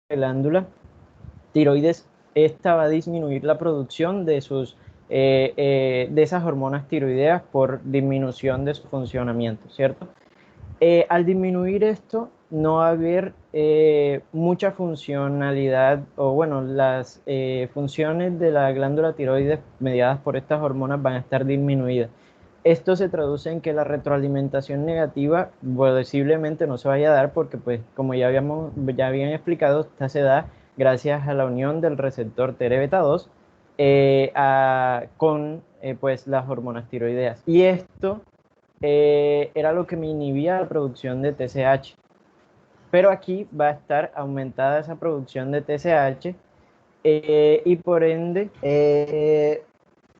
glándula tiroides, esta va a disminuir la producción de esas hormonas tiroideas por disminución de su funcionamiento, ¿cierto? Al disminuir esto, no va a haber mucha funcionalidad, o bueno, las funciones de la glándula tiroides mediadas por estas hormonas van a estar disminuidas. Esto se traduce en que la retroalimentación negativa posiblemente no se vaya a dar porque, pues, como ya habían explicado, esta se da gracias a la unión del receptor TRBeta 2 con pues, las hormonas tiroideas. Y esto era lo que me inhibía la producción de TSH. Pero aquí va a estar aumentada esa producción de TSH y por ende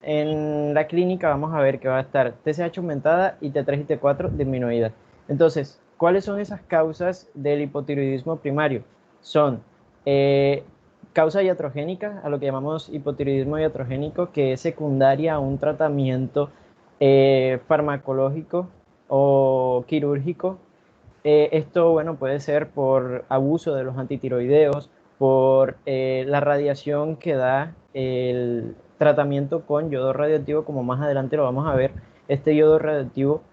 en la clínica vamos a ver que va a estar TSH aumentada y T3 y T4 disminuidas. Entonces, ¿cuáles son esas causas del hipotiroidismo primario? Son eh, causa iatrogénica, a lo que llamamos hipotiroidismo iatrogénico, que es secundaria a un tratamiento farmacológico o quirúrgico. Esto, bueno, puede ser por abuso de los antitiroideos, por la radiación que da el tratamiento con yodo radioactivo, como más adelante lo vamos a ver. Este yodo radioactivo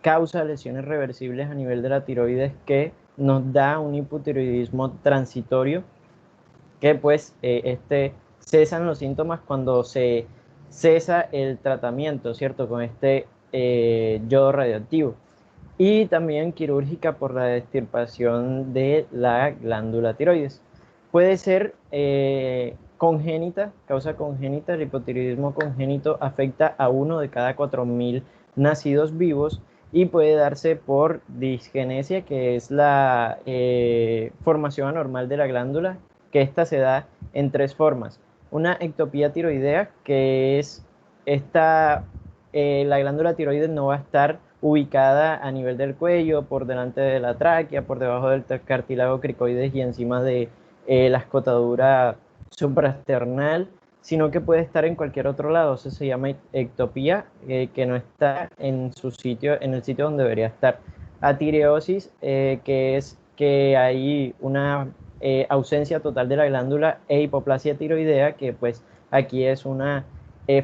causa lesiones reversibles a nivel de la tiroides que nos da un hipotiroidismo transitorio, que pues cesan los síntomas cuando se cesa el tratamiento, ¿cierto? Con este yodo radioactivo y también quirúrgica por la extirpación de la glándula tiroides. Puede ser congénita, causa congénita, el hipotiroidismo congénito afecta a 1 de cada 4.000 nacidos vivos y puede darse por disgenesia, que es la formación anormal de la glándula, que esta se da en 3 formas. Una ectopía tiroidea, que es la glándula tiroides no va a estar ubicada a nivel del cuello, por delante de la tráquea, por debajo del cartílago cricoides y encima de la escotadura suprasternal, sino que puede estar en cualquier otro lado. Eso se llama ectopía, que no está en su sitio, en el sitio donde debería estar. Atireosis, que es que hay una ausencia total de la glándula, e hipoplasia tiroidea, que pues aquí es una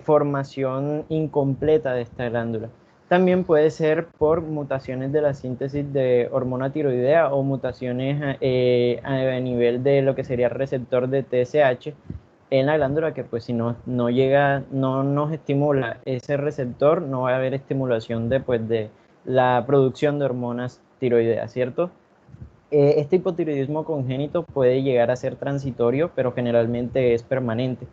formación incompleta de esta glándula. También puede ser por mutaciones de la síntesis de hormona tiroidea o mutaciones a nivel de lo que sería el receptor de TSH en la glándula, que pues si no llega, no nos estimula ese receptor, no va a haber estimulación de la producción de hormonas tiroideas, ¿cierto? Este hipotiroidismo congénito puede llegar a ser transitorio, pero generalmente es permanente.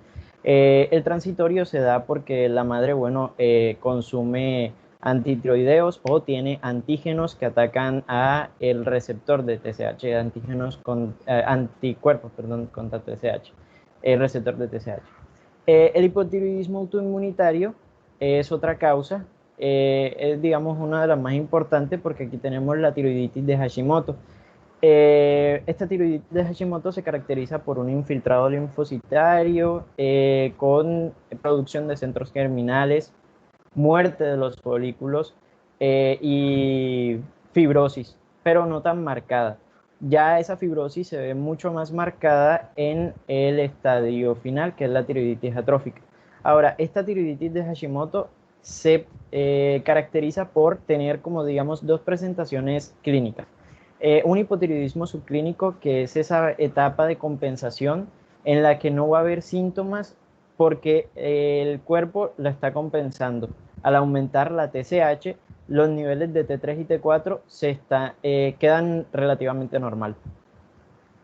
El transitorio se da porque la madre, bueno, consume antitiroideos o tiene antígenos que atacan a el receptor de TSH, anticuerpos, perdón, contra TSH, el receptor de TSH. El hipotiroidismo autoinmunitario es otra causa, es digamos una de las más importantes porque aquí tenemos la tiroiditis de Hashimoto. Esta tiroiditis de Hashimoto se caracteriza por un infiltrado linfocitario con producción de centros germinales, muerte de los folículos y fibrosis, pero no tan marcada. Ya esa fibrosis se ve mucho más marcada en el estadio final, que es la tiroiditis atrófica. Ahora, esta tiroiditis de Hashimoto se caracteriza por tener, como digamos, 2 presentaciones clínicas. Un hipotiroidismo subclínico, que es esa etapa de compensación en la que no va a haber síntomas porque el cuerpo la está compensando. Al aumentar la TSH, los niveles de T3 y T4 quedan relativamente normal.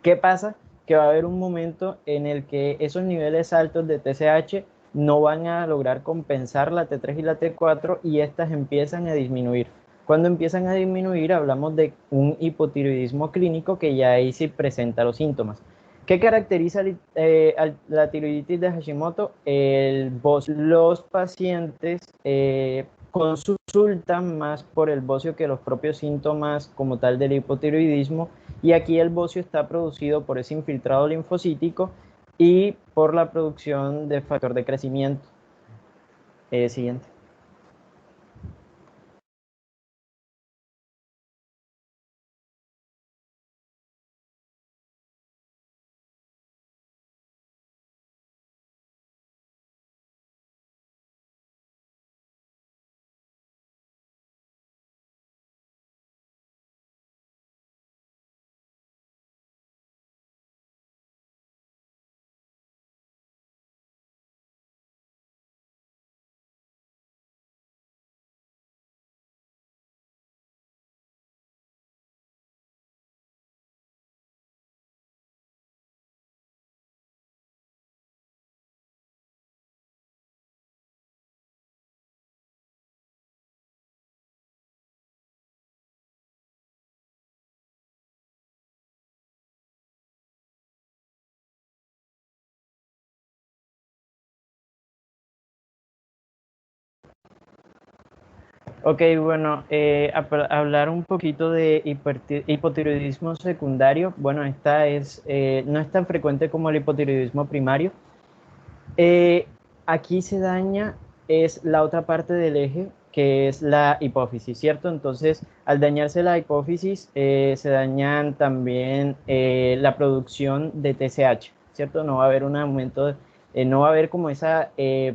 ¿Qué pasa? Que va a haber un momento en el que esos niveles altos de TSH no van a lograr compensar la T3 y la T4 y estas empiezan a disminuir. Cuando empiezan a disminuir hablamos de un hipotiroidismo clínico, que ya ahí sí presenta los síntomas. ¿Qué caracteriza la tiroiditis de Hashimoto? Los pacientes consultan más por el bocio que los propios síntomas como tal del hipotiroidismo, y aquí el bocio está producido por ese infiltrado linfocítico y por la producción de factor de crecimiento. Siguiente. Ok, bueno, hablar un poquito de hipotiroidismo secundario. Bueno, no es tan frecuente como el hipotiroidismo primario. Eh, Aquí se daña es la otra parte del eje, que es la hipófisis, ¿cierto? Entonces, al dañarse la hipófisis, se dañan también la producción de TSH, ¿cierto? No va a haber un aumento, no va a haber como esa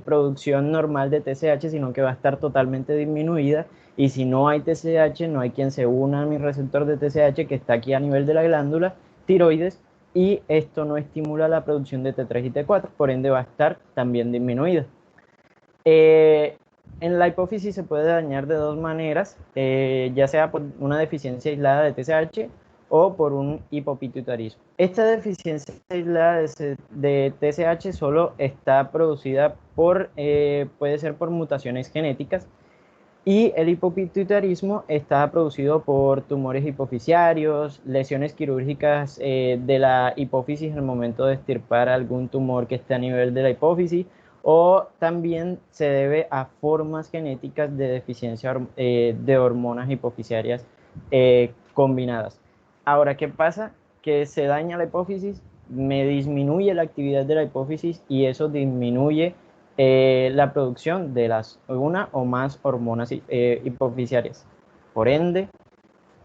producción normal de TSH, sino que va a estar totalmente disminuida. Y si no hay TSH, no hay quien se una a mi receptor de TSH que está aquí a nivel de la glándula tiroides, y esto no estimula la producción de T3 y T4, por ende va a estar también disminuida. Eh, en la hipófisis se puede dañar de dos maneras, ya sea por una deficiencia aislada de TSH o por un hipopituitarismo. Esta deficiencia aislada de TSH solo está producida puede ser por mutaciones genéticas, y el hipopituitarismo está producido por tumores hipofisiarios, lesiones quirúrgicas de la hipófisis en el momento de extirpar algún tumor que esté a nivel de la hipófisis, o también se debe a formas genéticas de deficiencia de hormonas hipofisiarias combinadas. Ahora, ¿qué pasa? Que se daña la hipófisis, me disminuye la actividad de la hipófisis y eso disminuye la producción de una o más hormonas hipofisiarias. Por ende,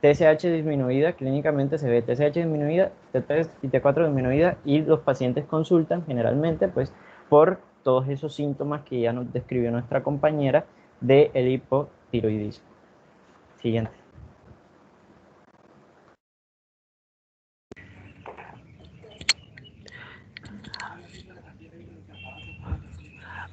TSH disminuida, clínicamente se ve TSH disminuida, T3 y T4 disminuida, y los pacientes consultan generalmente pues por todos esos síntomas que ya nos describió nuestra compañera del hipotiroidismo. Siguiente.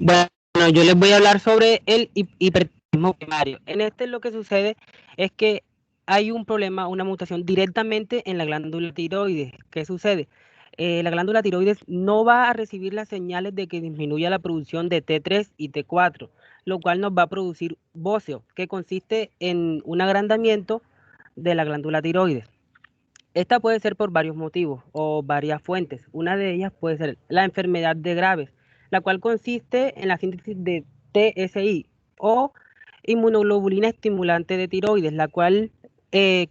Bueno, yo les voy a hablar sobre el hipertiroidismo primario. En este lo que sucede es que hay un problema, una mutación directamente en la glándula tiroides. ¿Qué sucede? La glándula tiroides no va a recibir las señales de que disminuya la producción de T3 y T4, lo cual nos va a producir bóceo, que consiste en un agrandamiento de la glándula tiroides. Esta puede ser por varios motivos o varias fuentes. Una de ellas puede ser la enfermedad de Graves, la cual consiste en la síntesis de TSI o inmunoglobulina estimulante de tiroides, la cual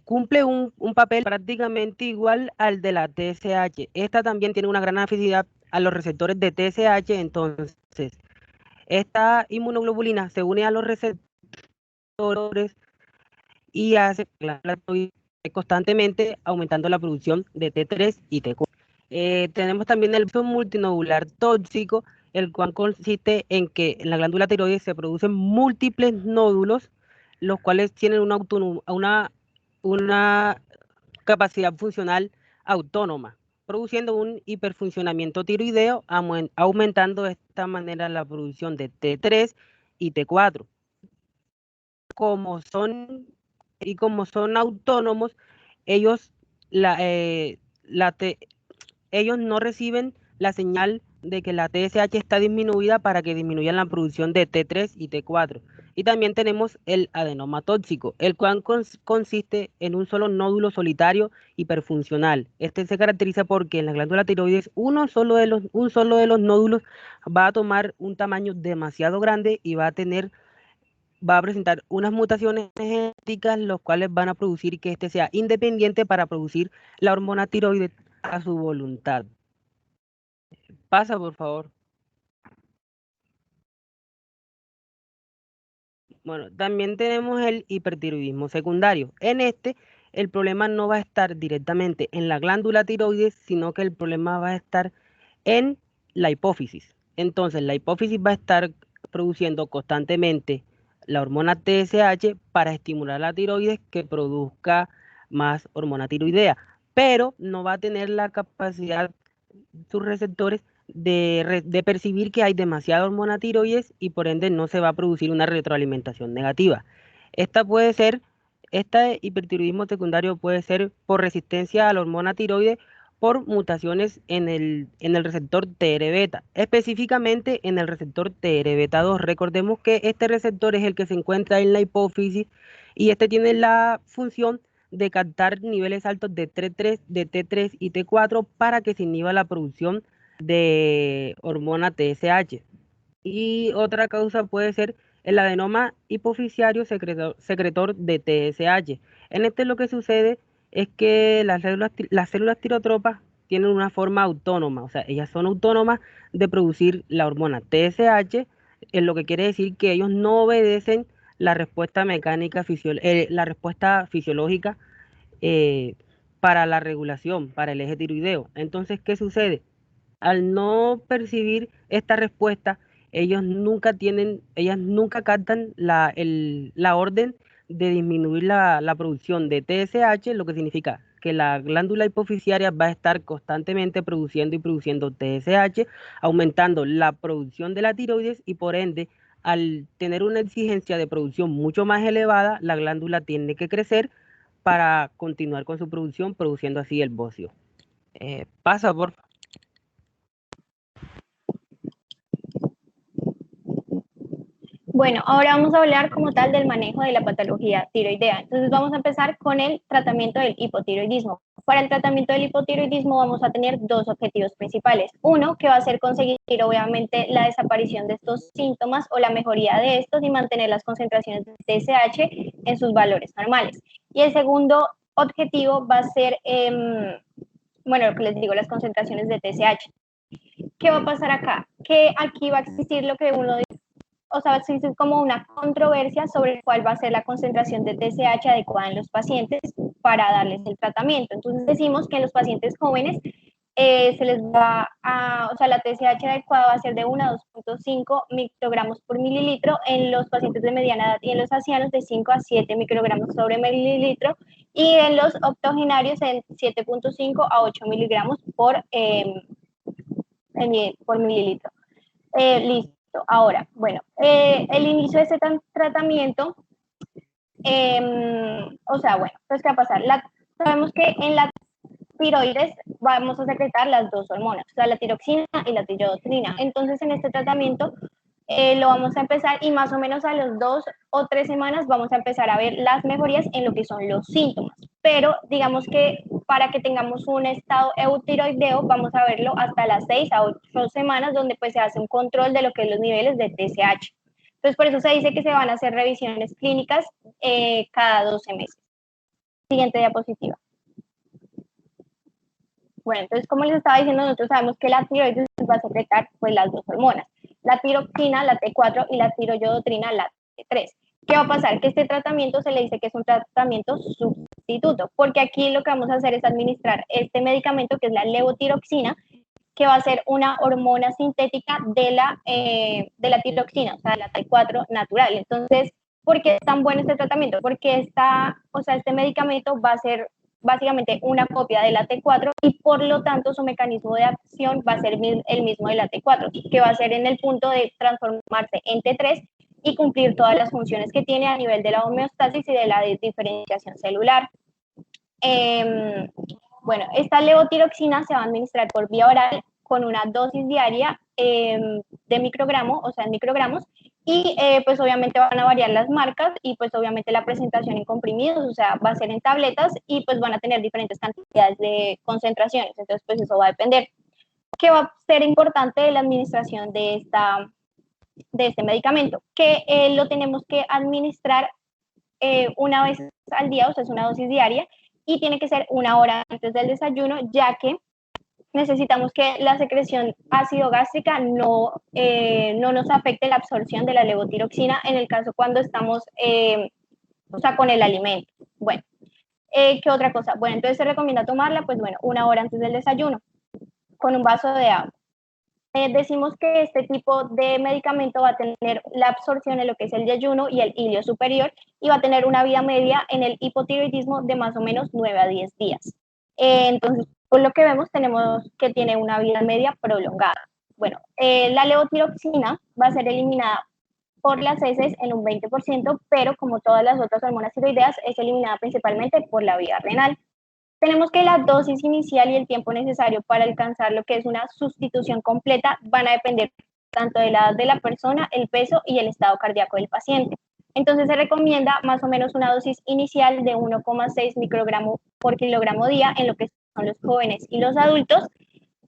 cumple un papel prácticamente igual al de la TSH. Esta también tiene una gran afinidad a los receptores de TSH, entonces esta inmunoglobulina se une a los receptores y hace que la tiroides constantemente aumentando la producción de T3 y T4. Tenemos también el uso multinodular tóxico, el cual consiste en que en la glándula tiroides se producen múltiples nódulos, los cuales tienen una capacidad funcional autónoma, produciendo un hiperfuncionamiento tiroideo, aumentando de esta manera la producción de T3 y T4. Como son como son autónomos, ellos, la, la ellos no reciben la señal de que la TSH está disminuida para que disminuyan la producción de T3 y T4. Y también tenemos el adenoma tóxico, el cual consiste en un solo nódulo solitario hiperfuncional. Este se caracteriza porque en la glándula tiroides un solo de los nódulos va a tomar un tamaño demasiado grande y va a presentar unas mutaciones genéticas, los cuales van a producir que este sea independiente para producir la hormona tiroides a su voluntad. Pasa, por favor. Bueno, también tenemos el hipertiroidismo secundario. En este, el problema no va a estar directamente en la glándula tiroides, sino que el problema va a estar en la hipófisis. Entonces, la hipófisis va a estar produciendo constantemente la hormona TSH para estimular la tiroides que produzca más hormona tiroidea, pero no va a tener la capacidad sus receptores de percibir que hay demasiada hormona tiroides y por ende no se va a producir una retroalimentación negativa. Esta puede ser, este hipertiroidismo secundario puede ser por resistencia a la hormona tiroides por mutaciones en el receptor TR-beta, específicamente en el receptor TR-beta 2. Recordemos que este receptor es el que se encuentra en la hipófisis y este tiene la función de captar niveles altos de T3 y T4 para que se inhiba la producción de hormona TSH. Y otra causa puede ser el adenoma hipoficiario secretor de TSH. En este lo que sucede es que las células tirotropas tienen una forma autónoma, o sea, ellas son autónomas de producir la hormona TSH, en lo que quiere decir que ellos no obedecen la respuesta mecánica, la respuesta fisiológica eh, para la regulación, para el eje tiroideo. Entonces, ¿qué sucede? Al no percibir esta respuesta, ellas nunca captan la orden de disminuir la producción de TSH, lo que significa que la glándula hipoficiaria va a estar constantemente produciendo y produciendo TSH, aumentando la producción de la tiroides y por ende, al tener una exigencia de producción mucho más elevada, la glándula tiene que crecer para continuar con su producción, produciendo así el bocio. Pasa, por Bueno, ahora vamos a hablar como tal del manejo de la patología tiroidea. Entonces vamos a empezar con el tratamiento del hipotiroidismo. Para el tratamiento del hipotiroidismo vamos a tener dos objetivos principales. Uno, que va a ser conseguir obviamente la desaparición de estos síntomas o la mejoría de estos y mantener las concentraciones de TSH en sus valores normales. Y el segundo objetivo va a ser, bueno, lo que les digo, las concentraciones de TSH. ¿Qué va a pasar acá? Que aquí va a existir lo que uno dice, o sea, existe como una controversia sobre cuál va a ser la concentración de TSH adecuada en los pacientes para darles el tratamiento. Entonces decimos que en los pacientes jóvenes se les va a, o sea, la TSH adecuada va a ser de 1 a 2.5 microgramos por mililitro en los pacientes de mediana edad y en los ancianos de 5 a 7 microgramos sobre mililitro y en los octogenarios en 7.5 a 8 miligramos por mililitro. Listo. Ahora, bueno, el inicio de este tratamiento, o sea, bueno, pues ¿qué va a pasar? Sabemos que en la tiroides vamos a secretar las dos hormonas, o sea, la tiroxina y la tirodotrina. Entonces, en este tratamiento lo vamos a empezar y más o menos a los 2 o 3 semanas vamos a empezar a ver las mejorías en lo que son los síntomas. Pero digamos que para que tengamos un estado eutiroideo vamos a verlo hasta las 6 a 8 semanas donde pues se hace un control de lo que es los niveles de TSH. Entonces por eso se dice que se van a hacer revisiones clínicas cada 12 meses. Siguiente diapositiva. Bueno, entonces como les estaba diciendo, nosotros sabemos que la tiroides va a secretar pues las dos hormonas, la tiroxina, la T4 y la tiroyodotrina, la T3. ¿Qué va a pasar? Que este tratamiento se le dice que es un tratamiento sustituto, porque aquí lo que vamos a hacer es administrar este medicamento que es la levotiroxina, que va a ser una hormona sintética de la tiroxina, o sea, la T4 natural. Entonces, ¿por qué es tan bueno este tratamiento? Porque este medicamento va a ser básicamente una copia de la T4 y por lo tanto su mecanismo de acción va a ser el mismo de la T4, que va a ser en el punto de transformarse en T3 y cumplir todas las funciones que tiene a nivel de la homeostasis y de la diferenciación celular. Bueno, esta levotiroxina se va a administrar por vía oral con una dosis diaria de microgramo, o sea, en microgramos, y pues obviamente van a variar las marcas y pues obviamente la presentación en comprimidos, o sea, va a ser en tabletas y pues van a tener diferentes cantidades de concentraciones, entonces pues eso va a depender. ¿Qué va a ser importante de la administración de este medicamento? Que lo tenemos que administrar una vez al día, o sea, es una dosis diaria, y tiene que ser 1 hora antes del desayuno, ya que necesitamos que la secreción ácido gástrica no nos afecte la absorción de la levotiroxina en el caso cuando estamos, o sea, con el alimento. Bueno, ¿qué otra cosa? Bueno, entonces se recomienda tomarla, pues bueno, 1 hora antes del desayuno, con un vaso de agua. Decimos que este tipo de medicamento va a tener la absorción en lo que es el yeyuno y el ilio superior y va a tener una vida media en el hipotiroidismo de más o menos 9 a 10 días. Entonces, por lo que vemos, tenemos que tiene una vida media prolongada. Bueno, la levotiroxina va a ser eliminada por las heces en un 20%, pero como todas las otras hormonas tiroideas, es eliminada principalmente por la vía renal. Tenemos que la dosis inicial y el tiempo necesario para alcanzar lo que es una sustitución completa van a depender tanto de la edad de la persona, el peso y el estado cardíaco del paciente. Entonces se recomienda más o menos una dosis inicial de 1,6 microgramos por kilogramo día en lo que son los jóvenes y los adultos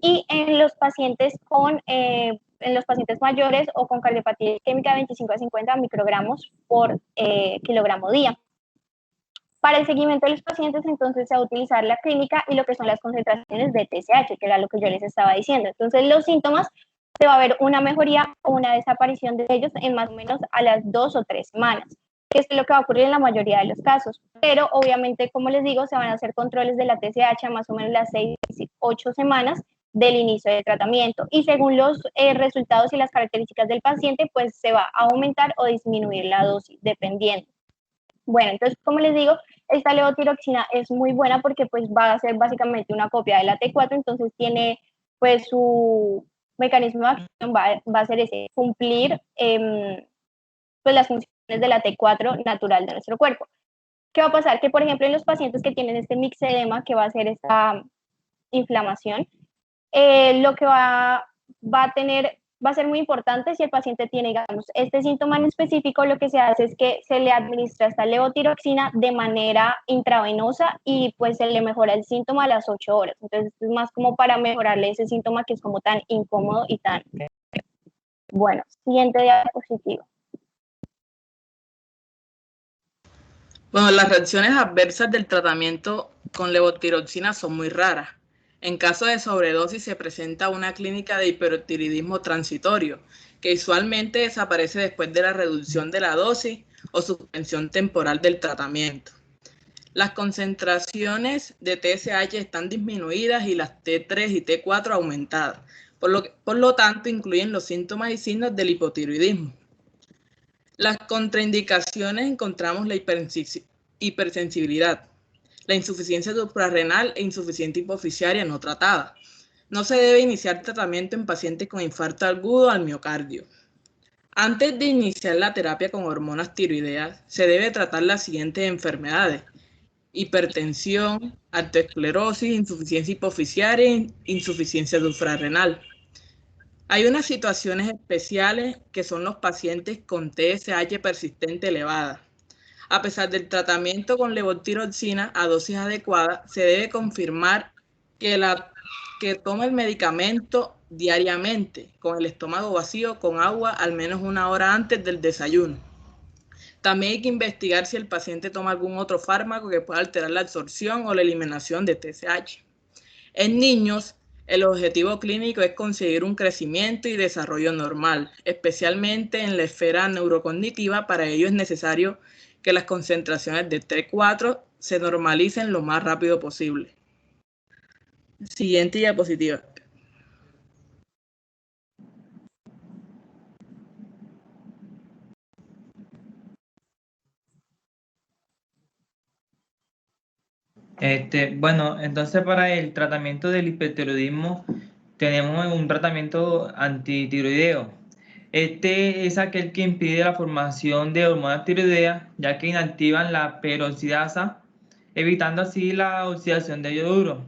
y en los pacientes con en los pacientes mayores o con cardiopatía isquémica de 25 a 50 microgramos por kilogramo día. Para el seguimiento de los pacientes, entonces, se va a utilizar la clínica y lo que son las concentraciones de TSH, que era lo que yo les estaba diciendo. Entonces, los síntomas, se va a ver una mejoría o una desaparición de ellos en más o menos a las 2 o 3 semanas, que es lo que va a ocurrir en la mayoría de los casos. Pero, obviamente, como les digo, se van a hacer controles de la TSH a más o menos las 6, 8 semanas del inicio del tratamiento. Y según los resultados y las características del paciente, pues se va a aumentar o disminuir la dosis, dependiendo. Bueno, entonces, como les digo, esta levotiroxina es muy buena porque pues va a ser básicamente una copia de la T4, entonces tiene pues su mecanismo de acción va a ser ese, cumplir pues las funciones de la T4 natural de nuestro cuerpo. ¿Qué va a pasar? Que, por ejemplo, en los pacientes que tienen este mixedema, que va a ser esta inflamación, lo que va a ser muy importante si el paciente tiene, digamos, este síntoma en específico, lo que se hace es que se le administra esta levotiroxina de manera intravenosa y pues se le mejora el síntoma a las 8 horas. Entonces es más como para mejorarle ese síntoma que es como tan incómodo y tan... Bueno, siguiente diapositiva. Bueno, las reacciones adversas del tratamiento con levotiroxina son muy raras. En caso de sobredosis se presenta una clínica de hipertiroidismo transitorio, que usualmente desaparece después de la reducción de la dosis o suspensión temporal del tratamiento. Las concentraciones de TSH están disminuidas y las T3 y T4 aumentadas, por lo tanto incluyen los síntomas y signos del hipotiroidismo. Las contraindicaciones encontramos la hipersensibilidad, la insuficiencia suprarrenal e insuficiencia hipoficiaria no tratada. No se debe iniciar tratamiento en pacientes con infarto agudo al miocardio. Antes de iniciar la terapia con hormonas tiroideas, se debe tratar las siguientes enfermedades: hipertensión, arteriosclerosis, insuficiencia hipoficiaria e insuficiencia suprarrenal. Hay unas situaciones especiales que son los pacientes con TSH persistente elevada. A pesar del tratamiento con levotiroxina a dosis adecuada, se debe confirmar que toma el medicamento diariamente, con el estómago vacío, con agua, al menos 1 hora antes del desayuno. También hay que investigar si el paciente toma algún otro fármaco que pueda alterar la absorción o la eliminación de TSH. En niños, el objetivo clínico es conseguir un crecimiento y desarrollo normal, especialmente en la esfera neurocognitiva. Para ello es necesario que las concentraciones de T4 se normalicen lo más rápido posible. Siguiente diapositiva. Bueno, entonces para el tratamiento del hipertiroidismo tenemos un tratamiento antitiroideo. Este es aquel que impide la formación de hormonas tiroideas, ya que inactivan la peroxidasa, evitando así la oxidación de yoduro.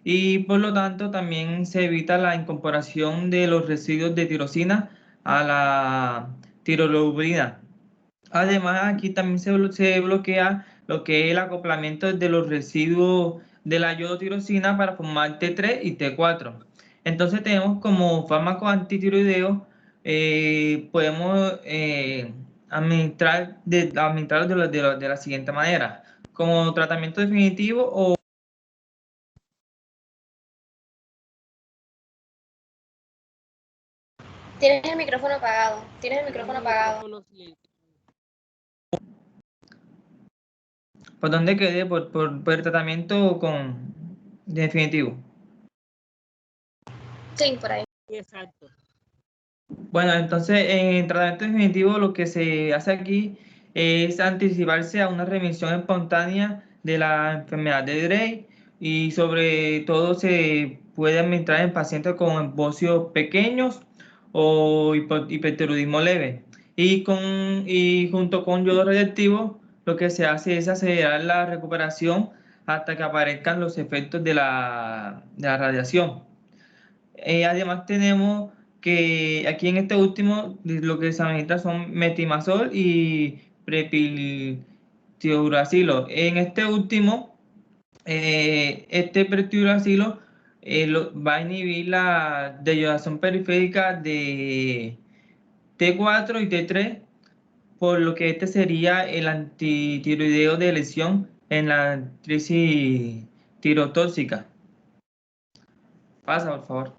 Y por lo tanto también se evita la incorporación de los residuos de tirosina a la tirolubina. Además, aquí también se bloquea lo que es el acoplamiento de los residuos de la iodotirosina para formar T3 y T4. Entonces tenemos como fármaco antitiroideo, podemos administrarlo de la siguiente manera, como tratamiento definitivo o... Tienes el micrófono apagado. Tienes el micrófono apagado. ¿Por dónde quedé? Por el tratamiento definitivo. Sí, por ahí. Exacto. Bueno, entonces en tratamiento definitivo lo que se hace aquí es anticiparse a una remisión espontánea de la enfermedad de Drey y sobre todo se puede administrar en pacientes con embocios pequeños o hipertiroidismo leve. Y junto con yodo radioactivo lo que se hace es acelerar la recuperación hasta que aparezcan los efectos de la radiación. Además tenemos que aquí en este último lo que se administra son metimazol y prepiltiuracilo. En este último, este prepiltiuracilo va a inhibir la deyodación periférica de T4 y T3, por lo que este sería el antitiroideo de elección en la crisis tirotóxica. Pasa, por favor.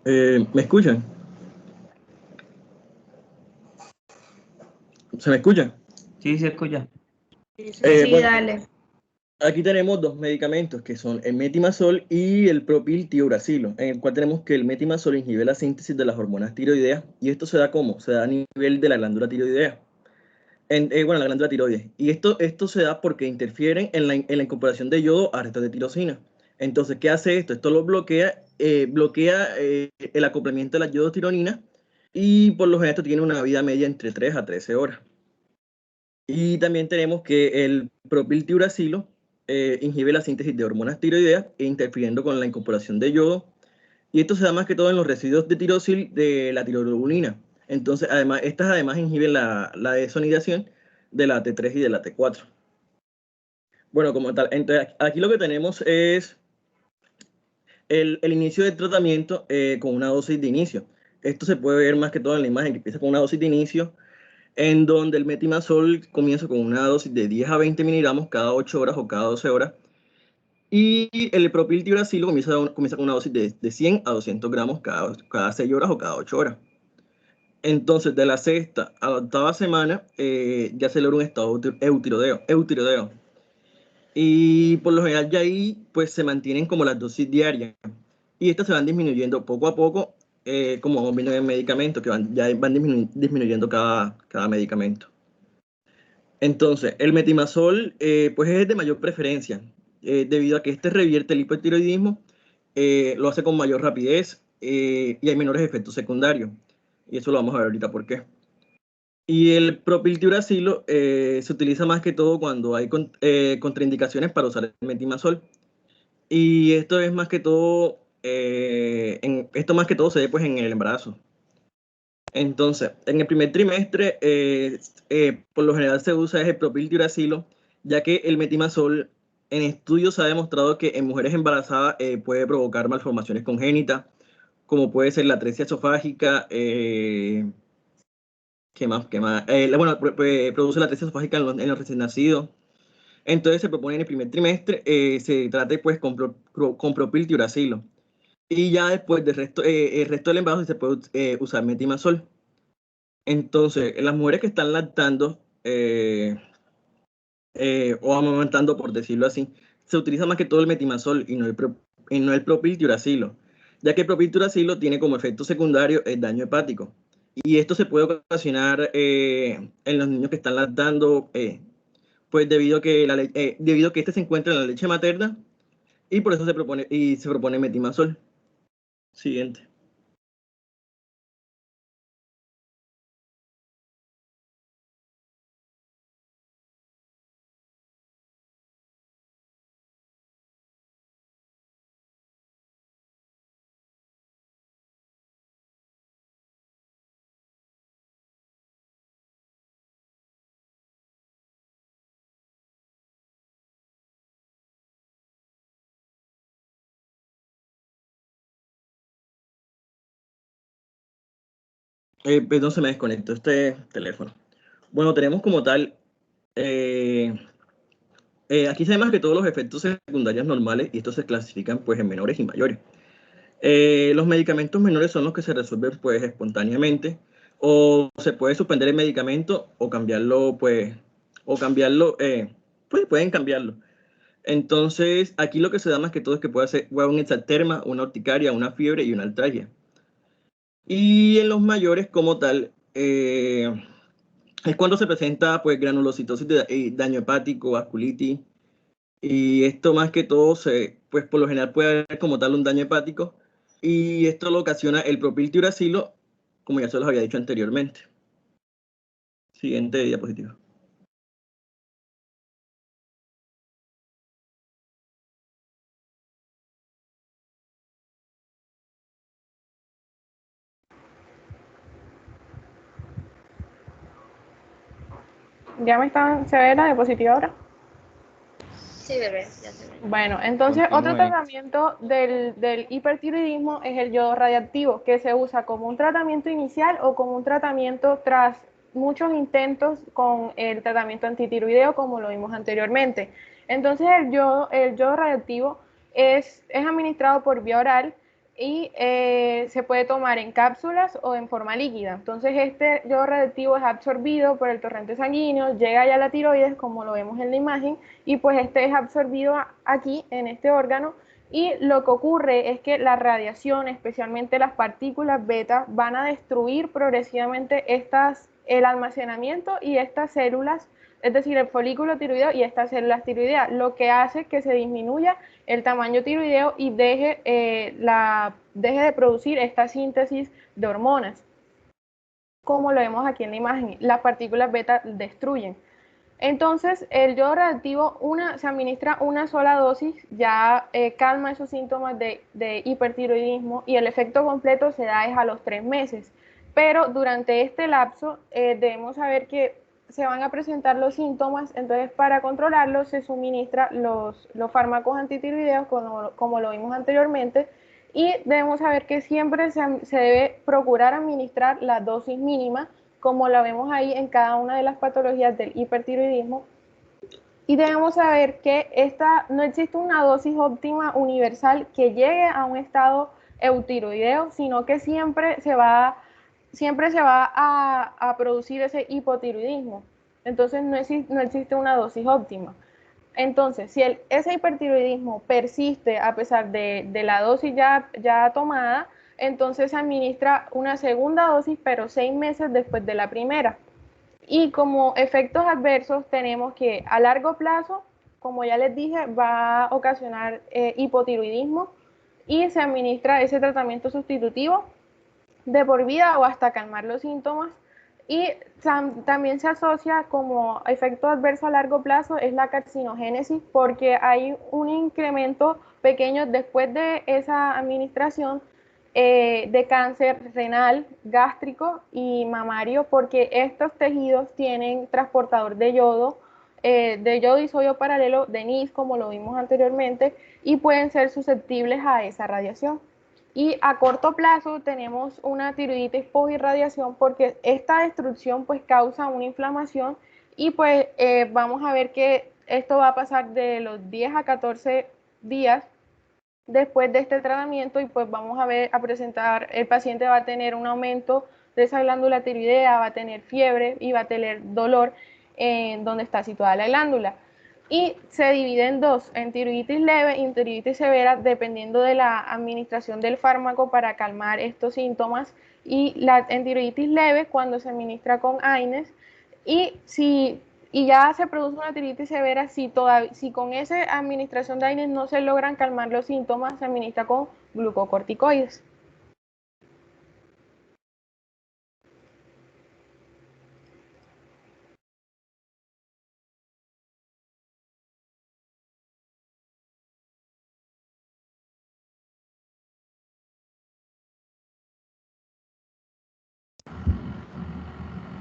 ¿Me escuchan? ¿Se me escucha? Sí, se escucha. Sí, Bueno, dale. aquí tenemos dos medicamentos que son el metimazol y el propiltiuracilo, en el cual tenemos que el metimazol inhibe la síntesis de las hormonas tiroideas y esto se da ¿cómo? Se da a nivel de la glándula tiroidea. Bueno, la glándula tiroides. Y esto se da porque interfieren en la incorporación de yodo a restos de tirosina. Entonces, ¿qué hace esto? Esto lo bloquea el acoplamiento de la yodotironina y por lo general esto tiene una vida media entre 3 a 13 horas. Y también tenemos que el propiltiuracilo inhibe la síntesis de hormonas tiroideas e interfiriendo con la incorporación de yodo. Y esto se da más que todo en los residuos de tirosil de la tiroglobulina. Entonces, estas además inhiben la desonidación de la T3 y de la T4. Bueno, como tal, entonces aquí lo que tenemos es el inicio del tratamiento con una dosis de inicio. Esto se puede ver más que todo en la imagen, que empieza con una dosis de inicio, en donde el metimazol comienza con una dosis de 10 a 20 miligramos cada 8 horas o cada 12 horas. Y el propiltiuracilo comienza con una dosis de 100 a 200 gramos cada 6 horas o cada 8 horas. Entonces, de la sexta a la octava semana, ya se logra un estado eutiroideo. Y por lo general ya ahí, pues se mantienen como las dosis diarias. Y estas se van disminuyendo poco a poco, como vamos viendo en el medicamento, que ya van disminuyendo cada medicamento. Entonces, el metimazol, pues es de mayor preferencia, debido a que este revierte el hipotiroidismo, lo hace con mayor rapidez y hay menores efectos secundarios. Y eso lo vamos a ver ahorita por qué. Y el propiltiuracilo se utiliza más que todo cuando hay contraindicaciones para usar el metimazol. Y esto es más que todo, esto más que todo se ve pues en el embarazo. Entonces, en el primer trimestre, por lo general se usa es el propiltiuracilo, ya que el metimazol en estudios se ha demostrado que en mujeres embarazadas puede provocar malformaciones congénitas, como puede ser la atresia esofágica, ¿qué más? ¿Qué más? Bueno, produce la atresia esofágica en los recién nacidos. Entonces se propone en el primer trimestre, se trate pues con propiltiuracilo. Y ya después el resto del embarazo se puede usar metimazol. Entonces, en las mujeres que están lactando o amamantando, por decirlo así, se utiliza más que todo el metimazol y no el propiltiuracilo, ya que el propiltiuracilo tiene como efecto secundario el daño hepático. Y esto se puede ocasionar en los niños que están lactando, pues debido a que este se encuentra en la leche materna y por eso se propone metimazol. Siguiente. Perdón, se me desconectó este teléfono. Bueno, tenemos como tal, eh, aquí se ve más que todos los efectos secundarios normales y estos se clasifican pues en menores y mayores. Los medicamentos menores son los que se resuelven pues espontáneamente o se puede suspender el medicamento pues pueden cambiarlo. Entonces, aquí lo que se da más que todo es que puede ser un exanterma, una urticaria, una fiebre y una altragia. Y en los mayores como tal, es cuando se presenta pues granulocitosis y daño hepático, vasculitis, y esto más que todo pues por lo general puede haber como tal un daño hepático, y esto lo ocasiona el propiltiuracilo, como ya se los había dicho anteriormente. Siguiente diapositiva. ¿Ya me están, se ve la diapositiva ahora? Sí, bebé, ya se ve. Bueno, entonces otro tratamiento del hipertiroidismo es el yodo radiactivo, que se usa como un tratamiento inicial o como un tratamiento tras muchos intentos con el tratamiento antitiroideo, como lo vimos anteriormente. Entonces el yodo radiactivo es administrado por vía oral y se puede tomar en cápsulas o en forma líquida. Entonces este yodo radiactivo es absorbido por el torrente sanguíneo, llega ya a la tiroides, como lo vemos en la imagen, y pues este es absorbido aquí en este órgano, y lo que ocurre es que la radiación, especialmente las partículas beta, van a destruir progresivamente el almacenamiento y estas células, es decir, el folículo tiroideo y estas células tiroideas, lo que hace que se disminuya el tamaño tiroideo y deje de producir esta síntesis de hormonas. Como lo vemos aquí en la imagen, las partículas beta destruyen. Entonces, el yodo radioactivo se administra una sola dosis, ya calma esos síntomas de hipertiroidismo, y el efecto completo se da es a los 3 meses. Pero durante este lapso debemos saber que se van a presentar los síntomas, entonces para controlarlos se suministra los fármacos antitiroideos como lo vimos anteriormente, y debemos saber que siempre se debe procurar administrar la dosis mínima, como la vemos ahí en cada una de las patologías del hipertiroidismo. Y debemos saber que no existe una dosis óptima universal que llegue a un estado eutiroideo, sino que siempre se va a producir ese hipotiroidismo. Entonces no existe una dosis óptima. Entonces, si ese hipertiroidismo persiste a pesar de la dosis ya tomada, entonces se administra una segunda dosis, pero 6 meses después de la primera. Y como efectos adversos tenemos que a largo plazo, como ya les dije, va a ocasionar hipotiroidismo, y se administra ese tratamiento sustitutivo de por vida o hasta calmar los síntomas. Y también se asocia como efecto adverso a largo plazo es la carcinogénesis, porque hay un incremento pequeño después de esa administración de cáncer renal, gástrico y mamario, porque estos tejidos tienen transportador de yodo y sodio paralelo de NIS, como lo vimos anteriormente, y pueden ser susceptibles a esa radiación. Y a corto plazo tenemos una tiroiditis posirradiación, porque esta destrucción pues causa una inflamación, y pues vamos a ver que esto va a pasar de los 10 a 14 días después de este tratamiento, y pues vamos a presentar, el paciente va a tener un aumento de esa glándula tiroidea, va a tener fiebre y va a tener dolor en donde está situada la glándula. Y se divide en dos, en tiroiditis leve y tiroiditis severa, dependiendo de la administración del fármaco para calmar estos síntomas. Y en tiroiditis leve, cuando se administra con AINES, y ya se produce una tiroiditis severa, si con esa administración de AINES no se logran calmar los síntomas, se administra con glucocorticoides.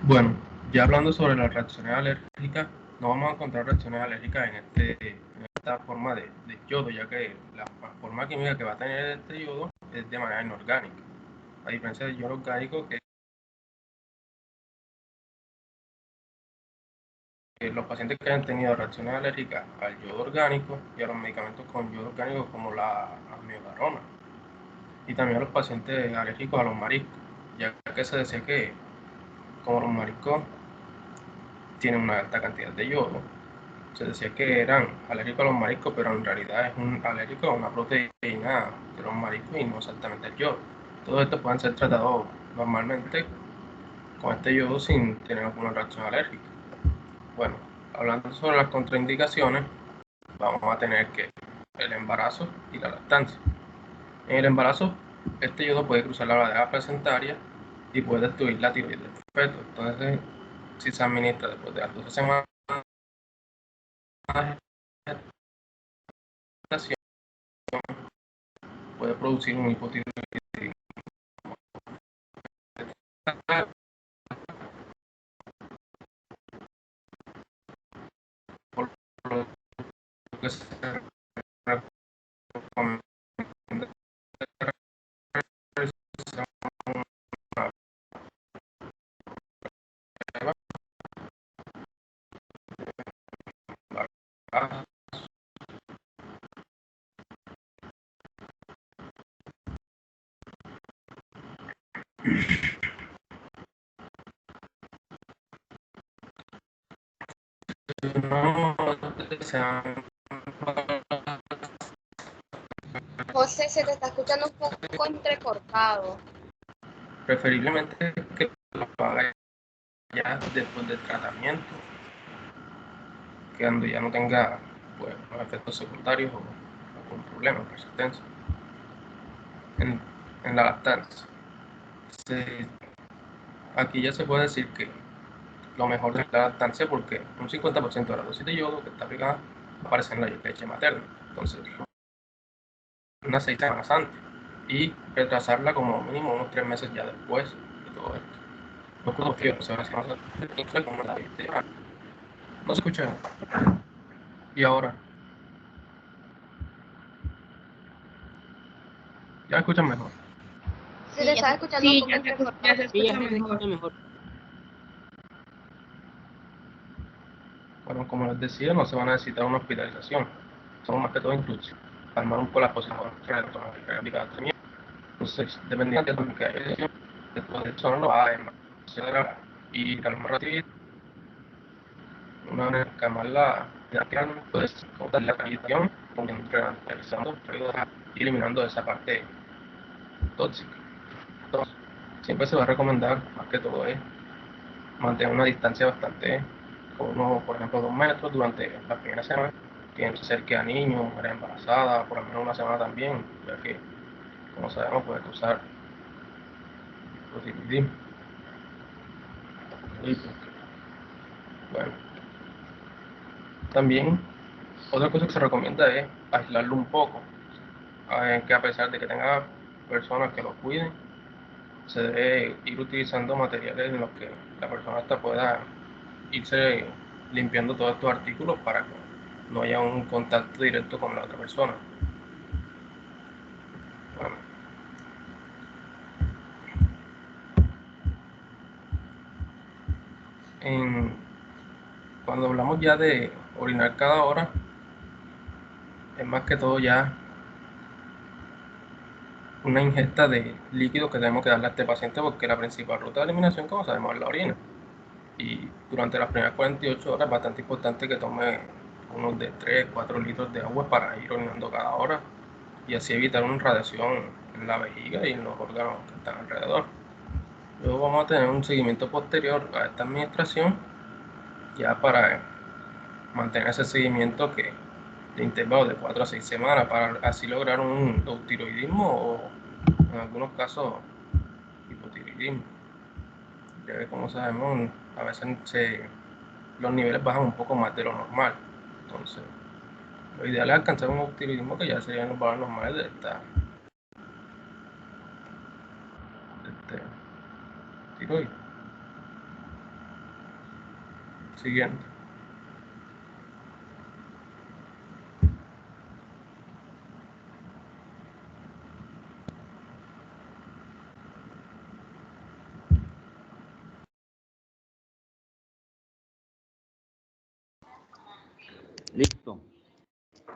Bueno, ya hablando sobre las reacciones alérgicas, no vamos a encontrar reacciones alérgicas en esta forma de yodo, ya que la forma química que va a tener este yodo es de manera inorgánica, a diferencia del yodo orgánico, que los pacientes que han tenido reacciones alérgicas al yodo orgánico y a los medicamentos con yodo orgánico como la amiodarona, y también a los pacientes alérgicos a los mariscos, ya que se decía que como los mariscos tienen una alta cantidad de yodo, se decía que eran alérgicos a los mariscos, pero en realidad es un alérgico a una proteína de los mariscos y no exactamente el yodo. Todos estos pueden ser tratados normalmente con este yodo sin tener alguna reacción alérgica. Bueno, hablando sobre las contraindicaciones, vamos a tener que el embarazo y la lactancia. En el embarazo, este yodo puede cruzar la barrera placentaria y puede destruir la tiroides del feto. Entonces, si se administra después de las 12 semanas de gestación, puede producir un hipotiroidismo. que se recomienda realizar una prueba para no desean José, se te está escuchando un poco entrecortado. preferiblemente que lo haga ya después del tratamiento, que cuando ya no tenga pues, los efectos secundarios o algún problema, persistencia. En la lactancia, aquí ya se puede decir que lo mejor es la lactancia porque un 50% de la dosis de yodo que está aplicada aparece en la leche materna. Entonces, unas 6 semanas antes y retrasarla como mínimo unos 3 meses ya después de todo esto. No puedo que se va a no se escucha. Y ahora. Ya escuchan mejor. Se te está escuchando un poco entrecortado. Ya se escucha mejor. Bueno, como les decía, no se van a necesitar una hospitalización. Son más que todo instrucciones. Armar un poco la posición de entonces, dependiendo de lo que haya decisión, después de eso lo va a acelerar y calmar rápido. Una vez calmar la pues, cortar la calificación, realizando y eliminando esa parte tóxica. Entonces, siempre se va a recomendar, más que todo, es mantener una distancia bastante, como por ejemplo 2 metros durante la primera semana, que no se acerque a niños, mujeres embarazadas, por lo menos una semana también, ya que, como sabemos, puede causar positivismo. Bueno, también otra cosa que se recomienda es aislarlo un poco, que a pesar de que tenga personas que lo cuiden, se debe ir utilizando materiales en los que la persona hasta pueda irse limpiando todos estos artículos para que no haya un contacto directo con la otra persona. Bueno. Cuando hablamos ya de orinar cada hora, es más que todo ya una ingesta de líquidos que tenemos que darle a este paciente porque la principal ruta de eliminación, como sabemos, es la orina. Y durante las primeras 48 horas es bastante importante que tome unos de 3-4 litros de agua para ir orinando cada hora y así evitar una radiación en la vejiga y en los órganos que están alrededor. Luego vamos a tener un seguimiento posterior a esta administración ya para mantener ese seguimiento de intervalo de 4 a 6 semanas para así lograr un eutiroidismo o en algunos casos hipotiroidismo. Ya que como sabemos a veces los niveles bajan un poco más de lo normal, entonces lo ideal es alcanzar un eutiroidismo que ya serían los valores normales de esta tiroides. Siguiente. Listo.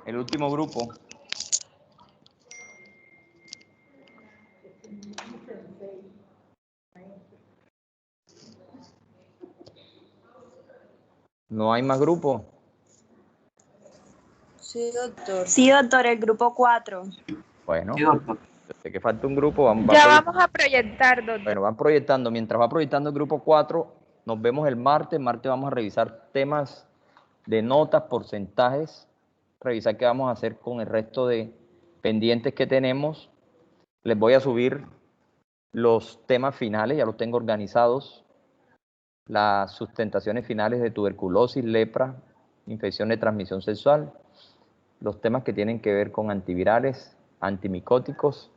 El último grupo. ¿No hay más grupo? Sí, doctor. Sí, doctor, el grupo 4. Bueno, Sí, doctor. sé que falta un grupo. Vamos a proyectar, doctor. Bueno, van proyectando. Mientras va proyectando el grupo 4, nos vemos el martes. Martes vamos a revisar temas de notas, porcentajes, revisar qué vamos a hacer con el resto de pendientes que tenemos. Les voy a subir los temas finales, ya los tengo organizados. Las sustentaciones finales de tuberculosis, lepra, infección de transmisión sexual, los temas que tienen que ver con antivirales, antimicóticos.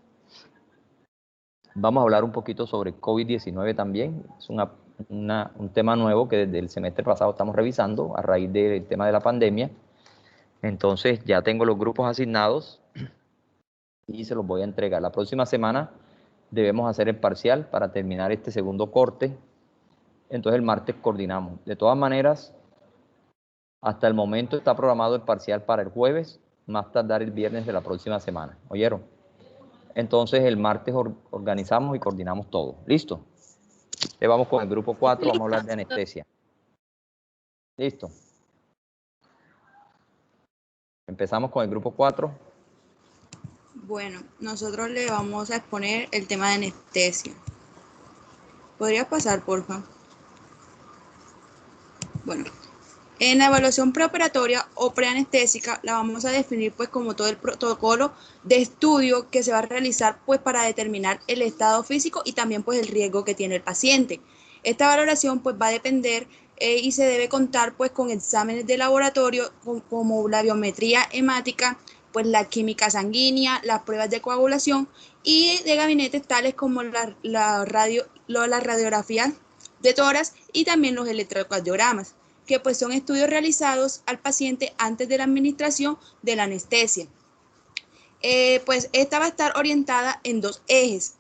Vamos a hablar un poquito sobre COVID-19 también. Es un tema nuevo que desde el semestre pasado estamos revisando a raíz del tema de la pandemia. Entonces ya tengo los grupos asignados y se los voy a entregar. La próxima semana debemos hacer el parcial para terminar este segundo corte. Entonces el martes coordinamos. De todas maneras, hasta el momento está programado el parcial para el jueves, más tardar el viernes de la próxima semana. ¿Oyeron? Entonces el martes organizamos y coordinamos todo. ¿Listo? Le vamos con el grupo 4, vamos a hablar de anestesia. ¿Listo? Empezamos con el grupo 4. Bueno, nosotros le vamos a exponer el tema de anestesia. ¿Podrías pasar, porfa? Bueno, en la evaluación preoperatoria o preanestésica la vamos a definir pues como todo el protocolo de estudio que se va a realizar pues para determinar el estado físico y también pues el riesgo que tiene el paciente. Esta valoración pues va a depender y se debe contar pues con exámenes de laboratorio como la biometría hemática, pues la química sanguínea, las pruebas de coagulación y de gabinetes tales como la radiografía de tórax y también los electrocardiogramas, que pues son estudios realizados al paciente antes de la administración de la anestesia. Pues esta va a estar orientada en dos ejes.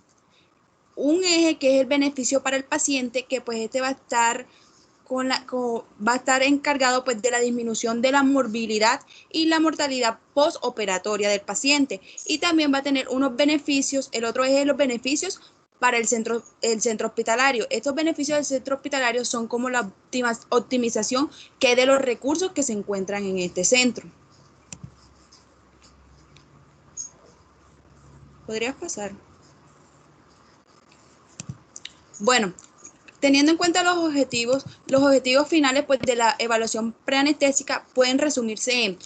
Un eje que es el beneficio para el paciente, que pues este va a estar encargado pues de la disminución de la morbilidad y la mortalidad postoperatoria del paciente, y también va a tener unos beneficios. El otro eje de los beneficios para el centro hospitalario. Estos beneficios del centro hospitalario son como la optimización que de los recursos que se encuentran en este centro. ¿Podrías pasar? Bueno, teniendo en cuenta los objetivos finales pues, de la evaluación preanestésica pueden resumirse en: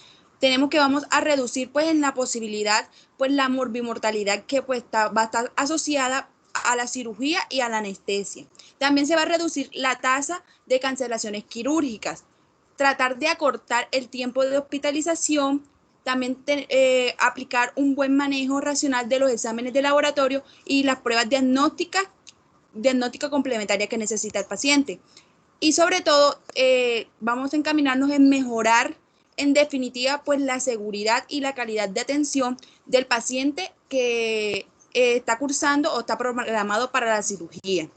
vamos a reducir pues en la posibilidad pues la morbimortalidad que pues va a estar asociada a la cirugía y a la anestesia. También se va a reducir la tasa de cancelaciones quirúrgicas, tratar de acortar el tiempo de hospitalización, también aplicar un buen manejo racional de los exámenes de laboratorio y las pruebas diagnóstica complementaria que necesita el paciente. Y sobre todo, vamos a encaminarnos en mejorar, en definitiva, pues la seguridad y la calidad de atención del paciente que está cursando o está programado para la cirugía.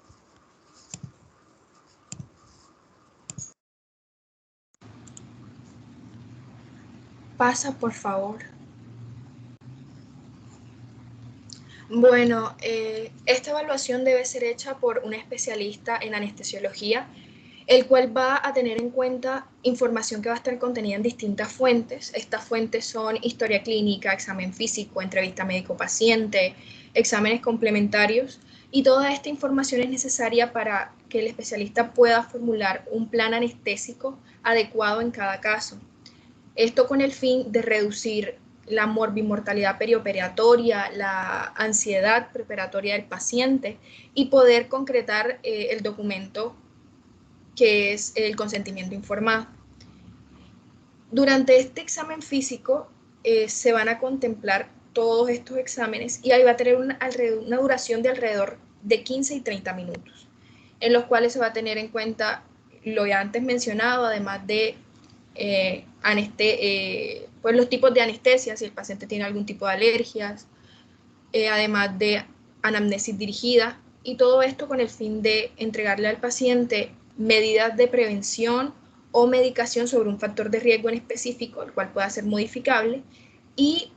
Pasa, por favor. Bueno, esta evaluación debe ser hecha por un especialista en anestesiología, el cual va a tener en cuenta información que va a estar contenida en distintas fuentes. Estas fuentes son historia clínica, examen físico, entrevista médico-paciente, exámenes complementarios, y toda esta información es necesaria para que el especialista pueda formular un plan anestésico adecuado en cada caso. Esto con el fin de reducir la morbimortalidad perioperatoria, la ansiedad preoperatoria del paciente y poder concretar el documento que es el consentimiento informado. Durante este examen físico se van a contemplar todos estos exámenes y ahí va a tener una duración de alrededor de 15 y 30 minutos, en los cuales se va a tener en cuenta lo ya antes mencionado, además de pues los tipos de anestesia, si el paciente tiene algún tipo de alergias, además de anamnesis dirigida, y todo esto con el fin de entregarle al paciente medidas de prevención o medicación sobre un factor de riesgo en específico, el cual pueda ser modificable, y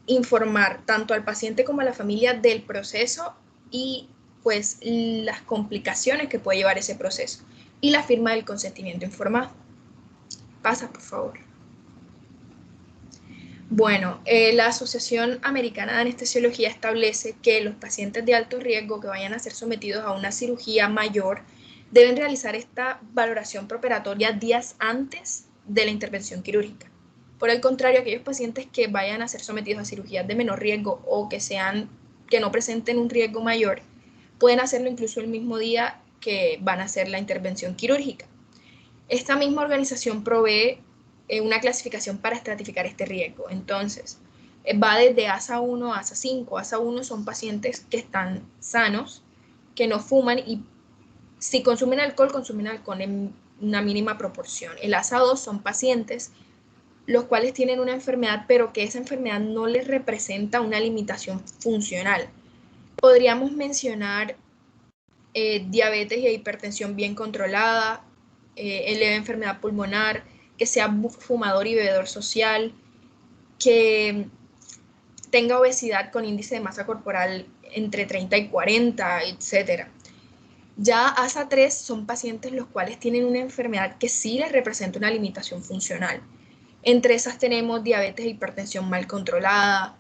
informar tanto al paciente como a la familia del proceso y pues las complicaciones que puede llevar ese proceso, y la firma del consentimiento informado. Pasa, por favor. Bueno, la Asociación Americana de Anestesiología establece que los pacientes de alto riesgo que vayan a ser sometidos a una cirugía mayor deben realizar esta valoración preoperatoria días antes de la intervención quirúrgica. Por el contrario, aquellos pacientes que vayan a ser sometidos a cirugías de menor riesgo o que no presenten un riesgo mayor, pueden hacerlo incluso el mismo día que van a hacer la intervención quirúrgica. Esta misma organización provee una clasificación para estratificar este riesgo. Entonces, va desde ASA 1 a ASA 5. ASA 1 son pacientes que están sanos, que no fuman y si consumen alcohol en una mínima proporción. El ASA 2 son pacientes los cuales tienen una enfermedad, pero que esa enfermedad no les representa una limitación funcional. Podríamos mencionar diabetes y hipertensión bien controlada, leve enfermedad pulmonar, que sea fumador y bebedor social, que tenga obesidad con índice de masa corporal entre 30 y 40, etc. Ya ASA 3 son pacientes los cuales tienen una enfermedad que sí les representa una limitación funcional. Entre esas tenemos diabetes e hipertensión mal controlada,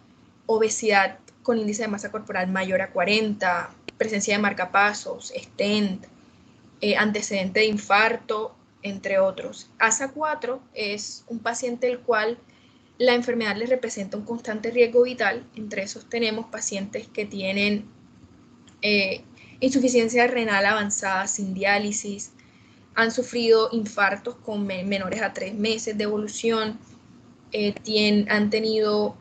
obesidad con índice de masa corporal mayor a 40, presencia de marcapasos, stent, antecedente de infarto, entre otros. ASA 4 es un paciente el cual la enfermedad les representa un constante riesgo vital. Entre esos tenemos pacientes que tienen insuficiencia renal avanzada sin diálisis, han sufrido infartos con menores a 3 meses de evolución, han tenido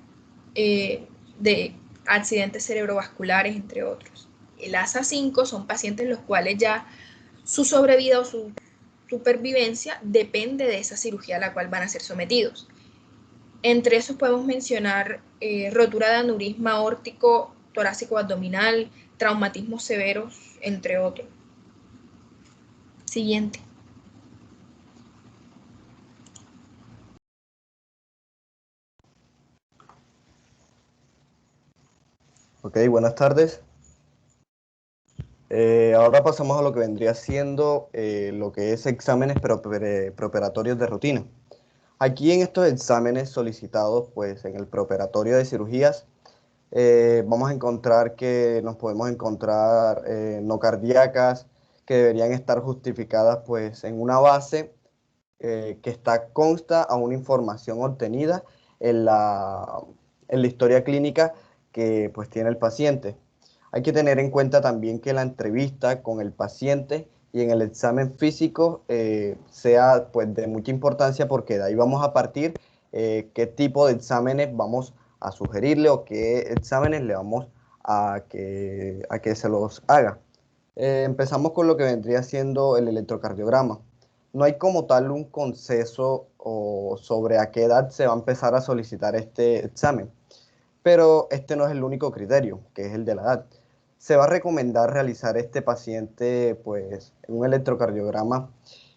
de accidentes cerebrovasculares, entre otros. El ASA 5 son pacientes los cuales ya su sobrevida o su supervivencia depende de esa cirugía a la cual van a ser sometidos. Entre esos podemos mencionar rotura de aneurisma aórtico, torácico abdominal, traumatismos severos, entre otros. Siguiente. Ok, buenas tardes. Ahora pasamos a lo que vendría siendo lo que es exámenes preoperatorios de rutina. Aquí en estos exámenes solicitados pues en el preoperatorio de cirugías vamos a encontrar que nos podemos encontrar no cardíacas que deberían estar justificadas pues en una base que consta a una información obtenida en la historia clínica que pues tiene el paciente. Hay que tener en cuenta también que la entrevista con el paciente y en el examen físico sea pues de mucha importancia, porque de ahí vamos a partir qué tipo de exámenes vamos a sugerirle o qué exámenes le vamos a que se los haga. Empezamos con lo que vendría siendo el electrocardiograma. No hay como tal un consenso sobre a qué edad se va a empezar a solicitar este examen, pero este no es el único criterio, que es el de la edad. Se va a recomendar realizar este paciente pues un electrocardiograma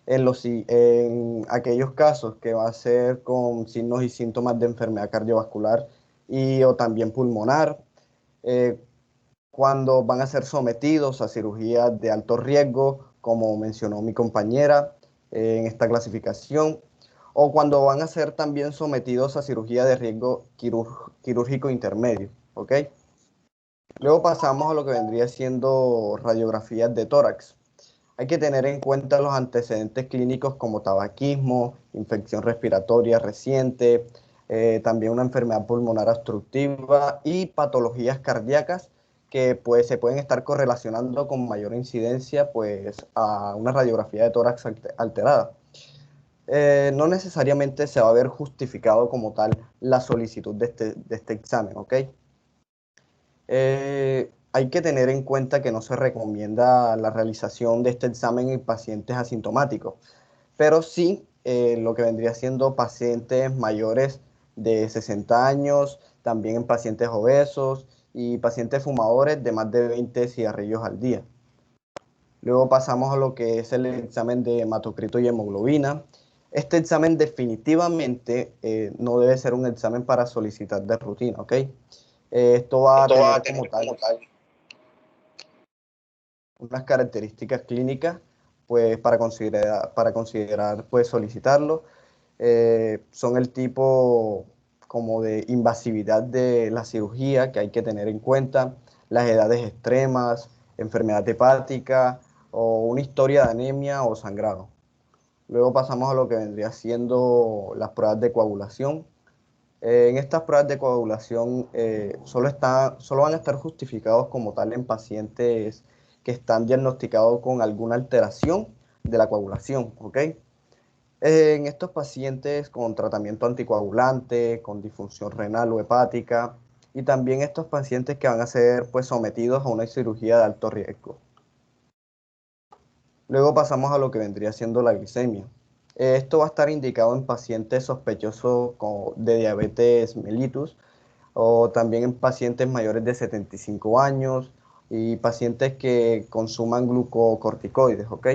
en aquellos casos que va a ser con signos y síntomas de enfermedad cardiovascular o también pulmonar, cuando van a ser sometidos a cirugías de alto riesgo, como mencionó mi compañera en esta clasificación, o cuando van a ser también sometidos a cirugía de riesgo quirúrgico intermedio, ¿ok? Luego pasamos a lo que vendría siendo radiografías de tórax. Hay que tener en cuenta los antecedentes clínicos como tabaquismo, infección respiratoria reciente, también una enfermedad pulmonar obstructiva y patologías cardíacas que pues se pueden estar correlacionando con mayor incidencia pues a una radiografía de tórax alterada. No necesariamente se va a ver justificado como tal la solicitud de este examen, ¿ok? Hay que tener en cuenta que no se recomienda la realización de este examen en pacientes asintomáticos, pero sí lo que vendría siendo pacientes mayores de 60 años, también en pacientes obesos y pacientes fumadores de más de 20 cigarrillos al día. Luego pasamos a lo que es el examen de hematocrito y hemoglobina. Este examen definitivamente no debe ser un examen para solicitar de rutina, ¿ok? Esto va a tener como tal unas características clínicas pues para considerar pues solicitarlo. Son el tipo como de invasividad de la cirugía que hay que tener en cuenta, las edades extremas, enfermedad hepática o una historia de anemia o sangrado. Luego pasamos a lo que vendría siendo las pruebas de coagulación. En estas pruebas de coagulación solo van a estar justificados como tal en pacientes que están diagnosticados con alguna alteración de la coagulación, ¿ok? En estos pacientes con tratamiento anticoagulante, con disfunción renal o hepática, y también estos pacientes que van a ser pues sometidos a una cirugía de alto riesgo. Luego pasamos a lo que vendría siendo la glicemia. Esto va a estar indicado en pacientes sospechosos de diabetes mellitus o también en pacientes mayores de 75 años y pacientes que consuman glucocorticoides, ¿ok?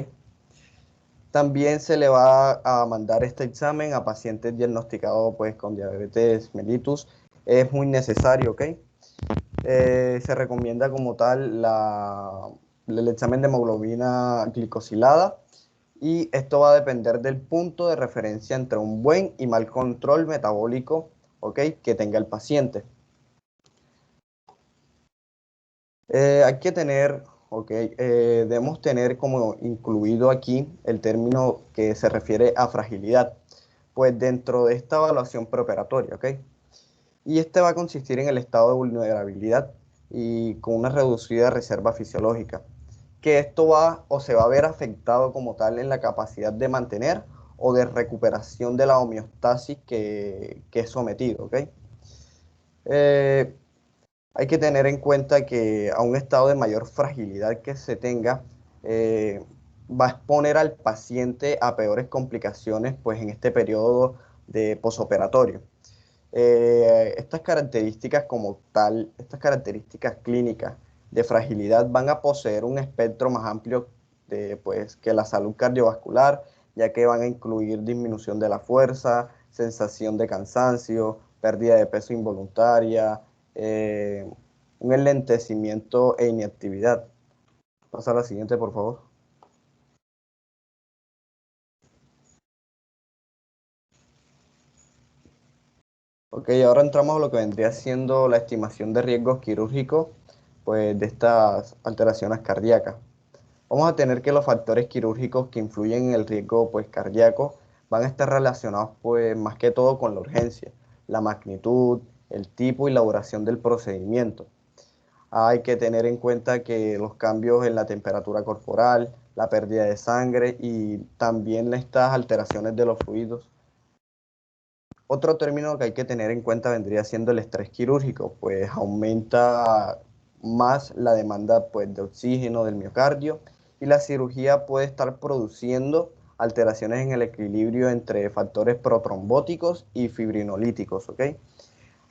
También se le va a mandar este examen a pacientes diagnosticados pues, con diabetes mellitus. Es muy necesario, ¿ok? Se recomienda como tal el examen de hemoglobina glicosilada y esto va a depender del punto de referencia entre un buen y mal control metabólico, ¿ok? Que tenga el paciente. Hay que tener, debemos tener como incluido aquí el término que se refiere a fragilidad, pues dentro de esta evaluación preoperatoria, ¿ok? Y este va a consistir en el estado de vulnerabilidad y con una reducida reserva fisiológica, que esto va o se va a ver afectado como tal en la capacidad de mantener o de recuperación de la homeostasis que es sometido, ¿ok? Hay que tener en cuenta que a un estado de mayor fragilidad que se tenga, va a exponer al paciente a peores complicaciones pues, en este periodo de posoperatorio. Estas características como tal, estas características clínicas de fragilidad van a poseer un espectro más amplio pues, que la salud cardiovascular, ya que van a incluir disminución de la fuerza, sensación de cansancio, pérdida de peso involuntaria, un enlentecimiento e inactividad. Pasa a la siguiente, por favor. Ok, ahora entramos a lo que vendría siendo la estimación de riesgos quirúrgicos pues, de estas alteraciones cardíacas. Vamos a tener que los factores quirúrgicos que influyen en el riesgo pues, cardíaco van a estar relacionados pues, más que todo con la urgencia, la magnitud, el tipo y la duración del procedimiento. Hay que tener en cuenta que los cambios en la temperatura corporal, la pérdida de sangre y también estas alteraciones de los fluidos. Otro término que hay que tener en cuenta vendría siendo el estrés quirúrgico, pues aumenta más la demanda pues, de oxígeno del miocardio y la cirugía puede estar produciendo alteraciones en el equilibrio entre factores protrombóticos y fibrinolíticos, ¿ok?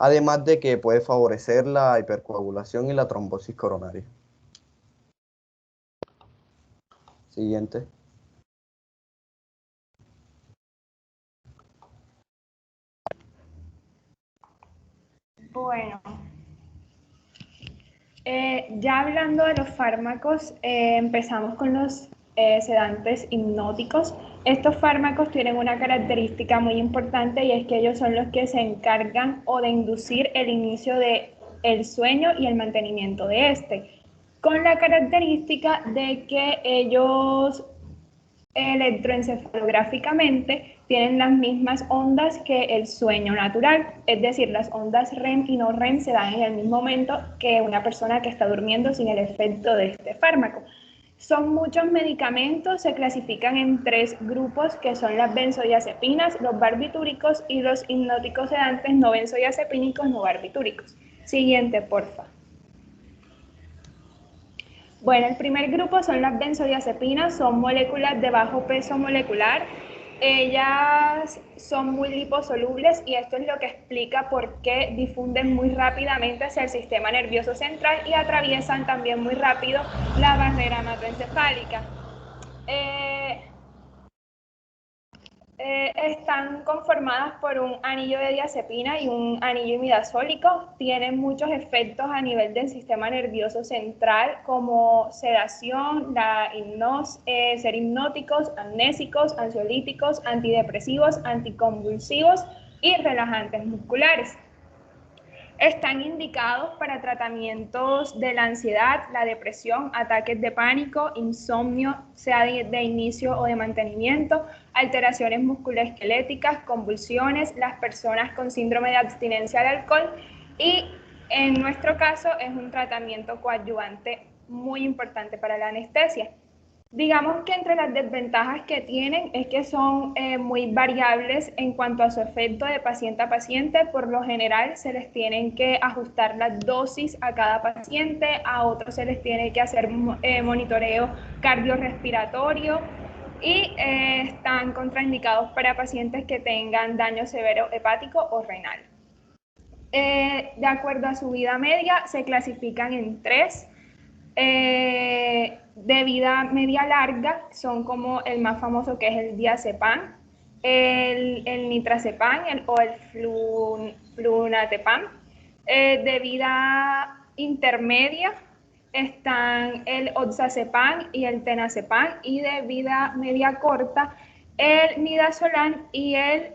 Además de que puede favorecer la hipercoagulación y la trombosis coronaria. Siguiente. Bueno, ya hablando de los fármacos, empezamos con los sedantes hipnóticos. Estos fármacos tienen una característica muy importante y es que ellos son los que se encargan o de inducir el inicio del sueño y el mantenimiento de este, con la característica de que ellos electroencefalográficamente tienen las mismas ondas que el sueño natural, es decir, las ondas REM y no REM se dan en el mismo momento que una persona que está durmiendo sin el efecto de este fármaco. Son muchos medicamentos, se clasifican en 3 grupos que son las benzodiazepinas, los barbitúricos y los hipnóticos sedantes no benzodiazepínicos no barbitúricos. Siguiente, porfa. Bueno, el primer grupo son las benzodiazepinas, son moléculas de bajo peso molecular. Ellas son muy liposolubles y esto es lo que explica por qué difunden muy rápidamente hacia el sistema nervioso central y atraviesan también muy rápido la barrera hematoencefálica. Están conformadas por un anillo de diazepina y un anillo imidazólico. Tienen muchos efectos a nivel del sistema nervioso central como sedación, ser hipnóticos, amnésicos, ansiolíticos, antidepresivos, anticonvulsivos y relajantes musculares. Están indicados para tratamientos de la ansiedad, la depresión, ataques de pánico, insomnio, sea de inicio o de mantenimiento, alteraciones musculoesqueléticas, convulsiones, las personas con síndrome de abstinencia al alcohol y en nuestro caso es un tratamiento coadyuvante muy importante para la anestesia. Digamos que entre las desventajas que tienen es que son muy variables en cuanto a su efecto de paciente a paciente. Por lo general se les tienen que ajustar las dosis a cada paciente, a otros se les tiene que hacer monitoreo cardiorrespiratorio y están contraindicados para pacientes que tengan daño severo hepático o renal. De acuerdo a su vida media, se clasifican en 3. De vida media larga son como el más famoso, que es el diazepam, el nitrazepam o el flunatepam. De vida intermedia están el oxazepam y el tenazepam, y de vida media corta el midazolam y el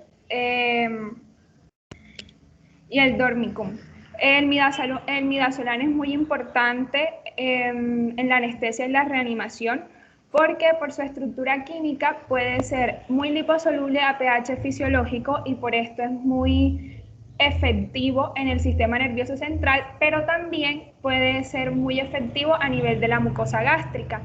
dormicum. El midazolam es muy importante en la anestesia y la reanimación, porque por su estructura química puede ser muy liposoluble a pH fisiológico y por esto es muy efectivo en el sistema nervioso central, pero también puede ser muy efectivo a nivel de la mucosa gástrica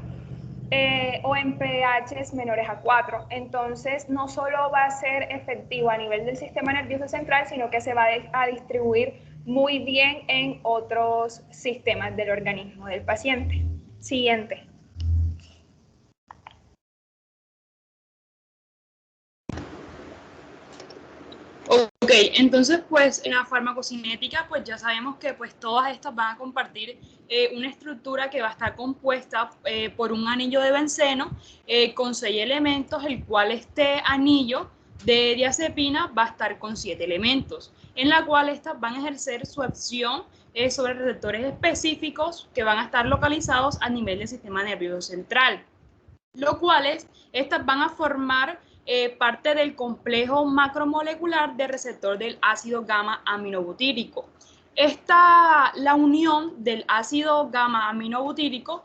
o en pHs menores a 4. Entonces, no solo va a ser efectivo a nivel del sistema nervioso central, sino que se va a distribuir muy bien en otros sistemas del organismo del paciente. Siguiente. Ok, entonces pues en la farmacocinética pues ya sabemos que pues todas estas van a compartir una estructura que va a estar compuesta por un anillo de benceno con 6 elementos, el cual este anillo de diazepina va a estar con 7 elementos, en la cual estas van a ejercer su acción sobre receptores específicos que van a estar localizados a nivel del sistema nervioso central, los cuales estas van a formar parte del complejo macromolecular de receptor del ácido gamma aminobutírico. La unión del ácido gamma aminobutírico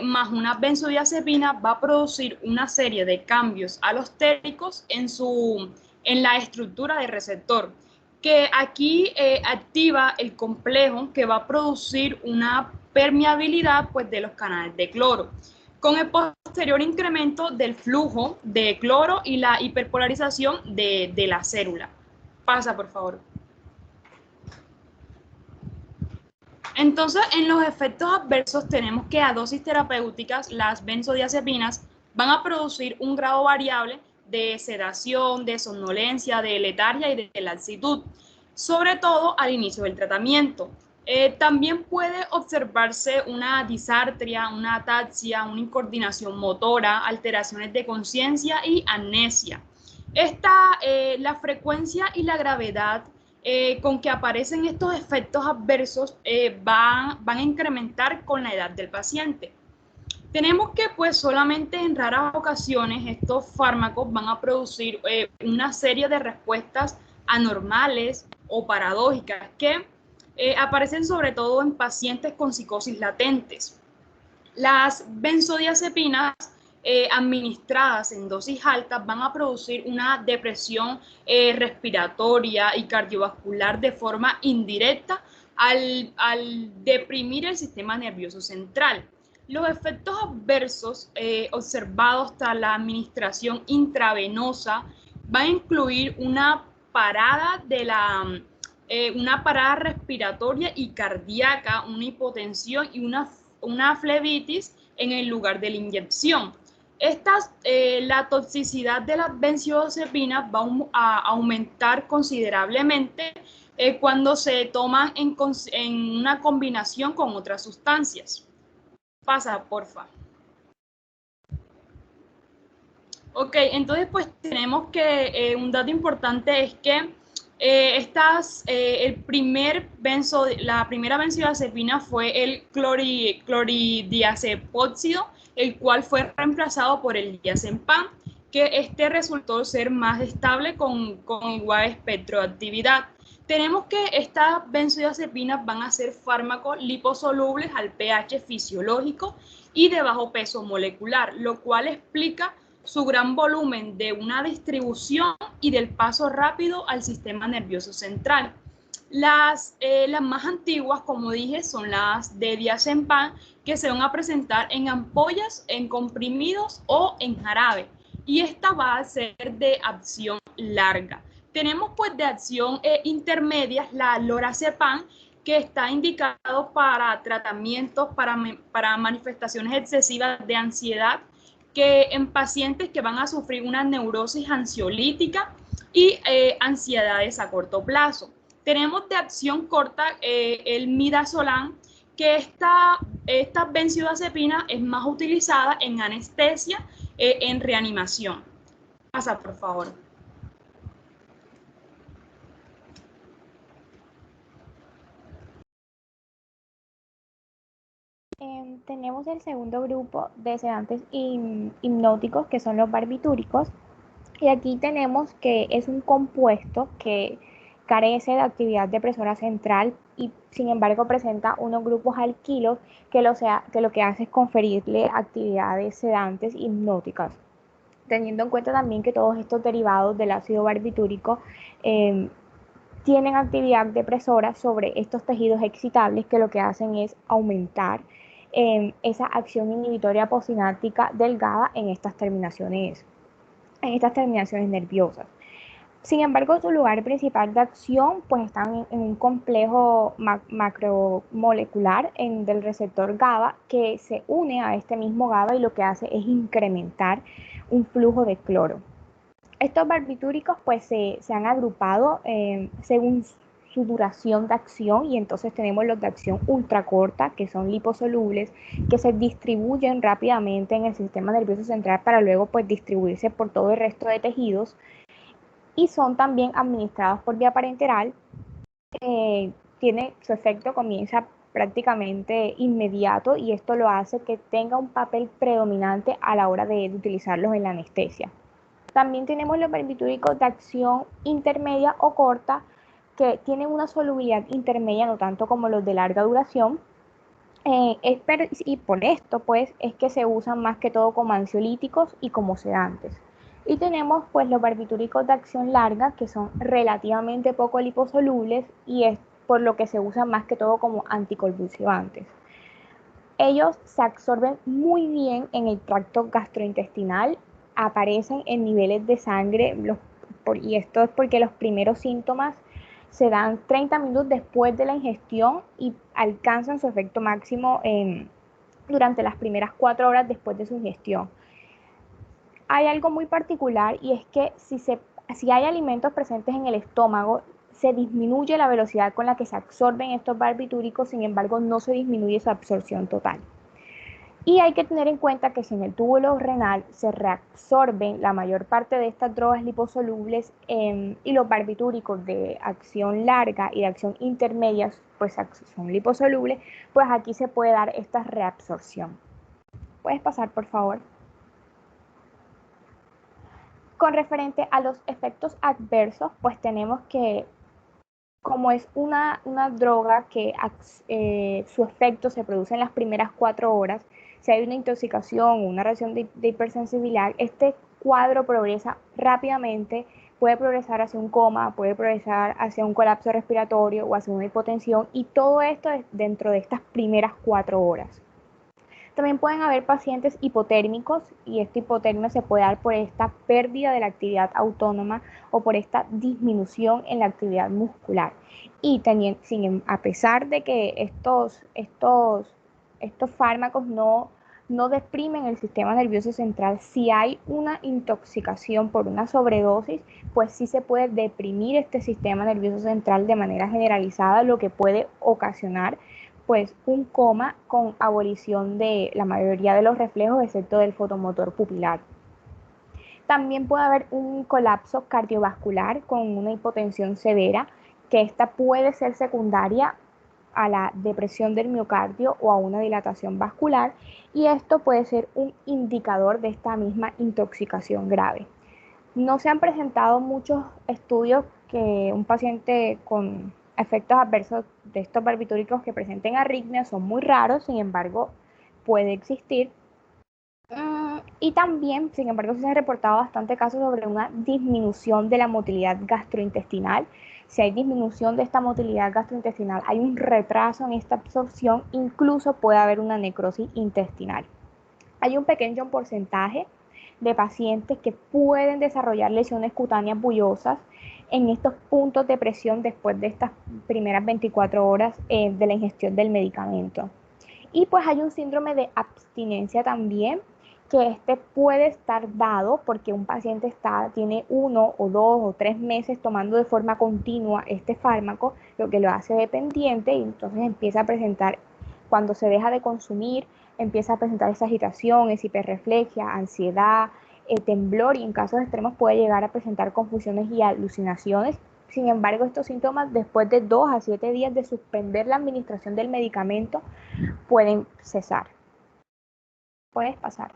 más una benzodiazepina va a producir una serie de cambios alostéricos en la estructura del receptor, que aquí activa el complejo que va a producir una permeabilidad pues, de los canales de cloro, con el posterior incremento del flujo de cloro y la hiperpolarización de la célula. Pasa, por favor. Entonces, en los efectos adversos tenemos que a dosis terapéuticas las benzodiazepinas van a producir un grado variable de sedación, de somnolencia, de letargia y de laxitud, sobre todo al inicio del tratamiento. También puede observarse una disartria, una ataxia, una incoordinación motora, alteraciones de conciencia y amnesia. La frecuencia y la gravedad con que aparecen estos efectos adversos van a incrementar con la edad del paciente. Tenemos que pues solamente en raras ocasiones estos fármacos van a producir una serie de respuestas anormales o paradójicas que aparecen sobre todo en pacientes con psicosis latentes. Las benzodiazepinas administradas en dosis altas van a producir una depresión respiratoria y cardiovascular de forma indirecta al deprimir el sistema nervioso central. Los efectos adversos observados tras la administración intravenosa van a incluir una parada respiratoria y cardíaca, una hipotensión y una flebitis en el lugar de la inyección. La toxicidad de las benzodiazepinas va a aumentar considerablemente cuando se toman en una combinación con otras sustancias. Pasa, porfa. Ok, entonces pues tenemos que un dato importante es que la primera benzodiazepina fue el cloridiazepóxido, el cual fue reemplazado por el diazepam, que resultó ser más estable con igual espectro de actividad. Tenemos que estas benzodiazepinas van a ser fármacos liposolubles al pH fisiológico y de bajo peso molecular, lo cual explica su gran volumen de una distribución y del paso rápido al sistema nervioso central. Las más antiguas, como dije, son las de diazepam, que se van a presentar en ampollas, en comprimidos o en jarabe, y esta va a ser de acción larga. Tenemos pues de acción intermedia la lorazepam, que está indicado para tratamientos, para manifestaciones excesivas de ansiedad, que en pacientes que van a sufrir una neurosis ansiolítica y ansiedades a corto plazo. Tenemos de acción corta el midazolam, que esta benzodiazepina es más utilizada en anestesia, en reanimación. Pasa, por favor. Tenemos el segundo grupo de sedantes hipnóticos, que son los barbitúricos, y aquí tenemos que es un compuesto que carece de actividad depresora central y sin embargo presenta unos grupos alquilos que lo que hace es conferirle actividades sedantes hipnóticas, teniendo en cuenta también que todos estos derivados del ácido barbitúrico tienen actividad depresora sobre estos tejidos excitables, que lo que hacen es aumentar esa acción inhibitoria postsináptica del GABA en estas terminaciones nerviosas. Sin embargo, su lugar principal de acción pues están en un complejo macromolecular del receptor GABA, que se une a este mismo GABA y lo que hace es incrementar un flujo de cloro. Estos barbitúricos pues se han agrupado según su duración de acción, y entonces tenemos los de acción ultracorta, que son liposolubles, que se distribuyen rápidamente en el sistema nervioso central para luego pues distribuirse por todo el resto de tejidos, y son también administrados por vía parenteral. Su efecto comienza prácticamente inmediato, y esto lo hace que tenga un papel predominante a la hora de utilizarlos en la anestesia. También tenemos los barbitúricos de acción intermedia o corta, que tienen una solubilidad intermedia, no tanto como los de larga duración, y por esto pues es que se usan más que todo como ansiolíticos y como sedantes. Y tenemos pues los barbitúricos de acción larga, que son relativamente poco liposolubles y es por lo que se usan más que todo como anticonvulsivantes. Ellos se absorben muy bien en el tracto gastrointestinal, aparecen en niveles de sangre, y esto es porque los primeros síntomas se dan 30 minutos después de la ingestión y alcanzan su efecto máximo durante las primeras 4 horas después de su ingestión. Hay algo muy particular, y es que si hay alimentos presentes en el estómago, se disminuye la velocidad con la que se absorben estos barbitúricos, sin embargo no se disminuye su absorción total. Y hay que tener en cuenta que si en el túbulo renal se reabsorben la mayor parte de estas drogas liposolubles, y los barbitúricos de acción larga y de acción intermedia pues son liposolubles, pues aquí se puede dar esta reabsorción. ¿Puedes pasar, por favor? Con referente a los efectos adversos, pues tenemos que, como es una droga que su efecto se produce en las primeras 4 horas, si hay una intoxicación o una reacción de hipersensibilidad, este cuadro progresa rápidamente, puede progresar hacia un coma, puede progresar hacia un colapso respiratorio o hacia una hipotensión, y todo esto es dentro de estas primeras 4 horas. También pueden haber pacientes hipotérmicos, y esta hipotermia se puede dar por esta pérdida de la actividad autónoma o por esta disminución en la actividad muscular. Y a pesar de que estos fármacos no deprimen el sistema nervioso central, si hay una intoxicación por una sobredosis, pues sí se puede deprimir este sistema nervioso central de manera generalizada, lo que puede ocasionar pues un coma con abolición de la mayoría de los reflejos, excepto del fotomotor pupilar. También puede haber un colapso cardiovascular con una hipotensión severa, que esta puede ser secundaria a la depresión del miocardio o a una dilatación vascular, y esto puede ser un indicador de esta misma intoxicación grave. No se han presentado muchos estudios que un paciente con efectos adversos de estos barbitúricos que presenten arritmias, son muy raros, sin embargo puede existir. Y también, sin embargo, se han reportado bastantes casos sobre una disminución de la motilidad gastrointestinal. Si hay disminución de esta motilidad gastrointestinal, hay un retraso en esta absorción, incluso puede haber una necrosis intestinal. Hay un pequeño porcentaje de pacientes que pueden desarrollar lesiones cutáneas bullosas en estos puntos de presión después de estas primeras 24 horas de la ingestión del medicamento. Y pues hay un síndrome de abstinencia también, que este puede estar dado porque un paciente tiene 1 o 2 o 3 meses tomando de forma continua este fármaco, lo que lo hace dependiente y entonces empieza a presentar, cuando se deja de consumir, empieza a presentar esa agitación, esa hiperreflexia, ansiedad, temblor y en casos extremos puede llegar a presentar confusiones y alucinaciones. Sin embargo, estos síntomas después de 2 a 7 días de suspender la administración del medicamento pueden cesar. Puedes pasar.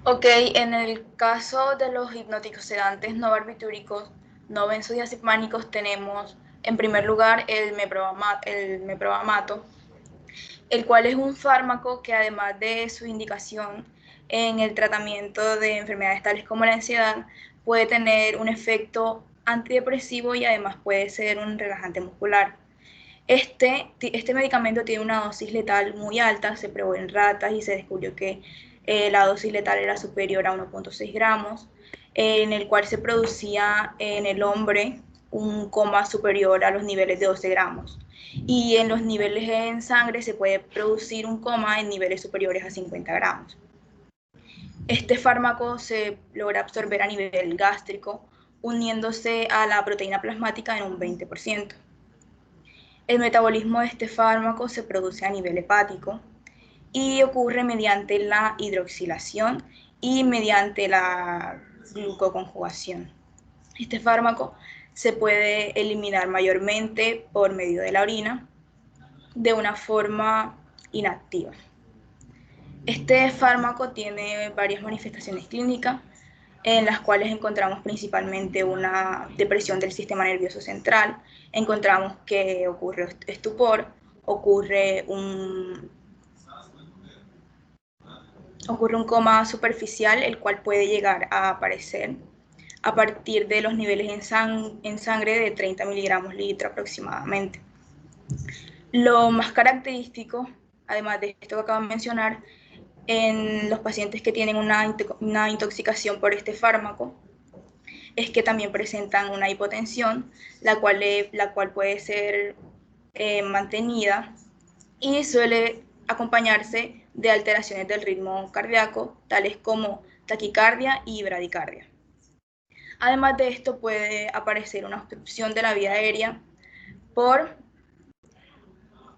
Ok, en el caso de los hipnóticos sedantes no barbitúricos, no benzodiazepánicos, tenemos en primer lugar el meprovamato, el cual es un fármaco que además de su indicación en el tratamiento de enfermedades tales como la ansiedad, puede tener un efecto antidepresivo y además puede ser un relajante muscular. Este medicamento tiene una dosis letal muy alta, se probó en ratas y se descubrió que la dosis letal era superior a 1.6 gramos, en el cual se producía en el hombre un coma superior a los niveles de 12 gramos. Y en los niveles en sangre se puede producir un coma en niveles superiores a 50 gramos. Este fármaco se logra absorber a nivel gástrico, uniéndose a la proteína plasmática en un 20%. El metabolismo de este fármaco se produce a nivel hepático y ocurre mediante la hidroxilación y mediante la glucoconjugación. Este fármaco se puede eliminar mayormente por medio de la orina de una forma inactiva. Este fármaco tiene varias manifestaciones clínicas en las cuales encontramos principalmente una depresión del sistema nervioso central, encontramos que ocurre estupor, ocurre un coma superficial, el cual puede llegar a aparecer a partir de los niveles en sangre de 30 miligramos litro aproximadamente. Lo más característico, además de esto que acabo de mencionar, en los pacientes que tienen una intoxicación por este fármaco, es que también presentan una hipotensión, la cual puede ser mantenida y suele acompañarse de alteraciones del ritmo cardíaco, tales como taquicardia y bradicardia. Además de esto, puede aparecer una obstrucción de la vía aérea por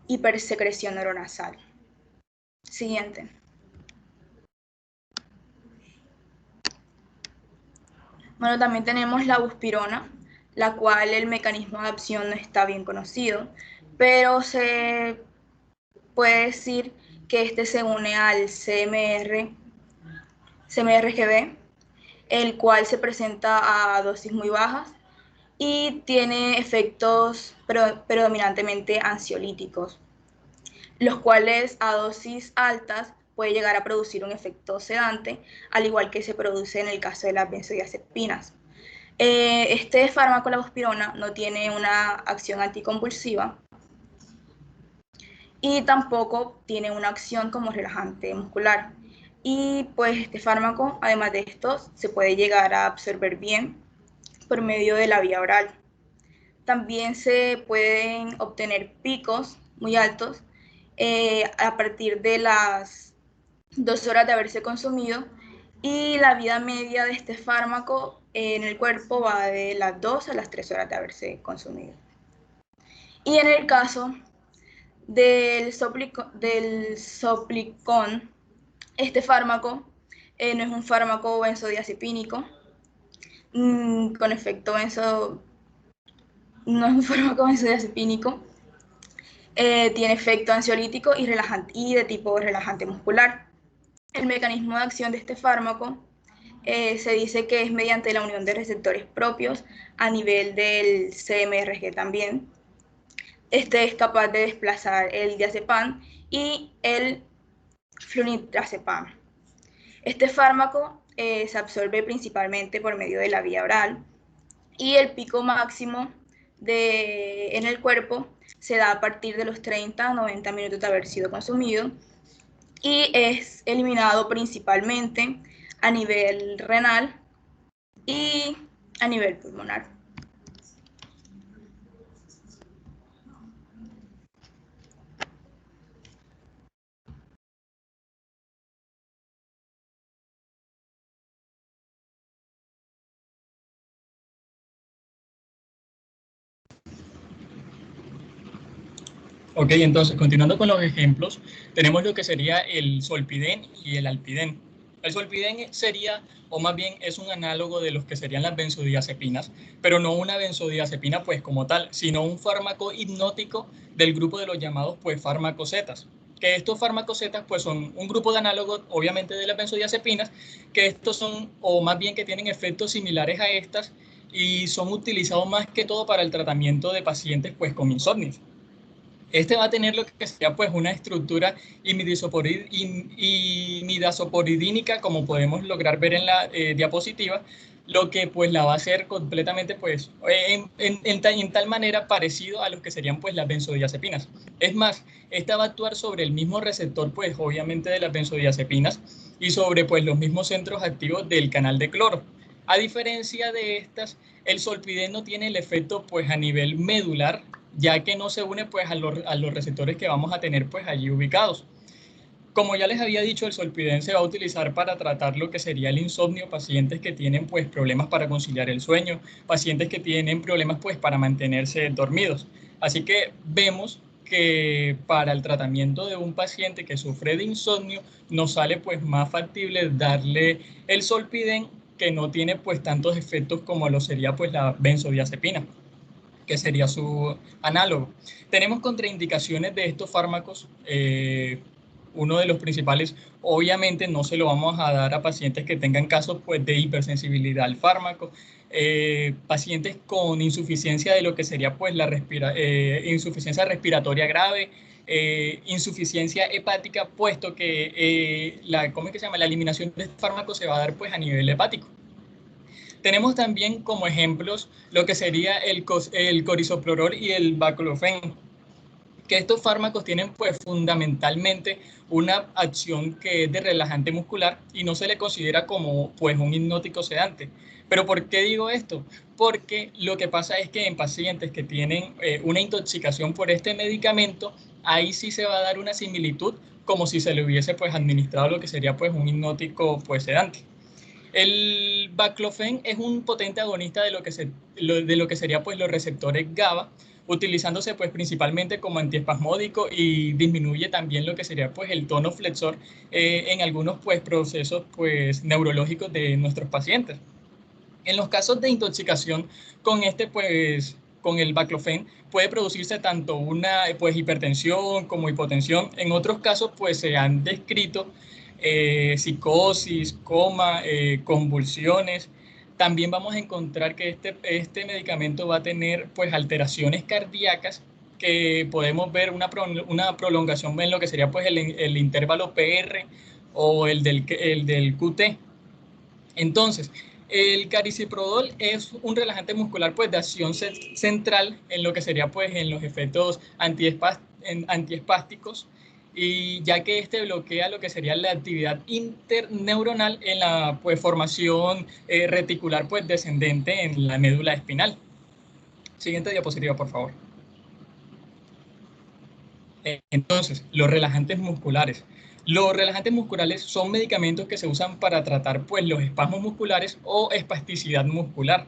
hipersecreción neuronasal. Siguiente. Bueno, también tenemos la buspirona, la cual el mecanismo de acción no está bien conocido, pero se puede decir que este se une al CMRGB, el cual se presenta a dosis muy bajas y tiene efectos predominantemente ansiolíticos, los cuales a dosis altas puede llegar a producir un efecto sedante, al igual que se produce en el caso de las benzodiazepinas. Este fármaco, la buspirona, no tiene una acción anticonvulsiva y tampoco tiene una acción como relajante muscular. Y pues este fármaco, además de esto, se puede llegar a absorber bien por medio de la vía oral. También se pueden obtener picos muy altos a partir de las 2 horas de haberse consumido, y la vida media de este fármaco en el cuerpo va de las 2 a las 3 horas de haberse consumido. Y en el caso del Soplicon, este fármaco no es un fármaco benzodiazepínico con efecto no es un fármaco benzodiazepínico, tiene efecto ansiolítico y de tipo relajante muscular. El mecanismo de acción de este fármaco se dice que es mediante la unión de receptores propios a nivel del CMRG también. Este es capaz de desplazar el diazepam y el flunitrazepam. Este fármaco se absorbe principalmente por medio de la vía oral y el pico máximo en el cuerpo se da a partir de los 30 a 90 minutos de haber sido consumido, y es eliminado principalmente a nivel renal y a nivel pulmonar. Ok, entonces, continuando con los ejemplos, tenemos lo que sería el Zolpidem y el Alpidem. El Zolpidem sería, o más bien es un análogo de los que serían las benzodiazepinas, pero no una benzodiazepina pues como tal, sino un fármaco hipnótico del grupo de los llamados pues fármacos zetas. Que estos fármacos zetas pues son un grupo de análogos obviamente de las benzodiazepinas, que estos son, o más bien que tienen efectos similares a estas y son utilizados más que todo para el tratamiento de pacientes pues con insomnio. Este va a tener lo que sería pues una estructura imidazoporidínica, como podemos lograr ver en la diapositiva, lo que pues la va a hacer completamente pues en tal manera parecido a los que serían pues las benzodiazepinas. Es más, esta va a actuar sobre el mismo receptor pues obviamente de las benzodiazepinas y sobre pues los mismos centros activos del canal de cloro. A diferencia de estas, el Zolpidem no tiene el efecto pues a nivel medular, ya que no se une pues a los receptores que vamos a tener pues allí ubicados. Como ya les había dicho, el Zolpidem se va a utilizar para tratar lo que sería el insomnio, pacientes que tienen pues problemas para conciliar el sueño, pacientes que tienen problemas pues para mantenerse dormidos. Así que vemos que para el tratamiento de un paciente que sufre de insomnio nos sale pues más factible darle el Zolpidem, que no tiene pues tantos efectos como lo sería pues la benzodiazepina, que sería su análogo. Tenemos contraindicaciones de estos fármacos. Uno de los principales, obviamente no se lo vamos a dar a pacientes que tengan casos pues, de hipersensibilidad al fármaco, pacientes con insuficiencia de lo que sería pues, la insuficiencia respiratoria grave, insuficiencia hepática, puesto que la eliminación de este fármaco se va a dar pues, a nivel hepático. Tenemos también como ejemplos lo que sería el corisoprolol y el baclofen, que estos fármacos tienen pues fundamentalmente una acción que es de relajante muscular y no se le considera como pues un hipnótico sedante. ¿Pero por qué digo esto? Porque lo que pasa es que en pacientes que tienen una intoxicación por este medicamento, ahí sí se va a dar una similitud como si se le hubiese pues administrado lo que sería pues un hipnótico pues sedante. El baclofen es un potente agonista de lo que sería pues los receptores GABA, utilizándose pues principalmente como antiespasmódico y disminuye también lo que sería pues el tono flexor en algunos pues procesos pues neurológicos de nuestros pacientes. En los casos de intoxicación con con el baclofen puede producirse tanto una pues hipertensión como hipotensión. En otros casos pues se han descrito psicosis, coma, convulsiones. También vamos a encontrar que este medicamento va a tener pues alteraciones cardíacas, que podemos ver una prolongación en lo que sería pues el intervalo PR o el del QT. Entonces, el carisoprodol es un relajante muscular pues de acción central en lo que sería pues en los efectos antiespásticos, y ya que este bloquea lo que sería la actividad interneuronal en la pues, formación reticular pues, descendente en la médula espinal. Siguiente diapositiva, por favor. Entonces, los relajantes musculares. Los relajantes musculares son medicamentos que se usan para tratar pues, los espasmos musculares o espasticidad muscular.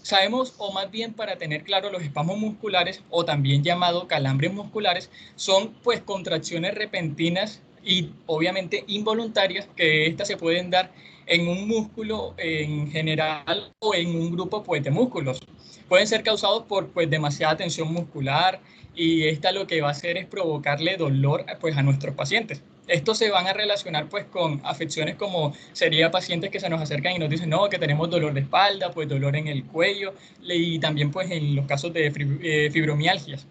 Sabemos, o más bien para tener claro, los espasmos musculares, o también llamado calambres musculares, son pues contracciones repentinas y obviamente involuntarias, que estas se pueden dar en un músculo en general o en un grupo pues, de músculos. Pueden ser causados por pues, demasiada tensión muscular, y esta lo que va a hacer es provocarle dolor pues, a nuestros pacientes. Estos se van a relacionar pues con afecciones como sería pacientes que se nos acercan y nos dicen no, que tenemos dolor de espalda, pues dolor en el cuello, y también pues en los casos de fibromialgias.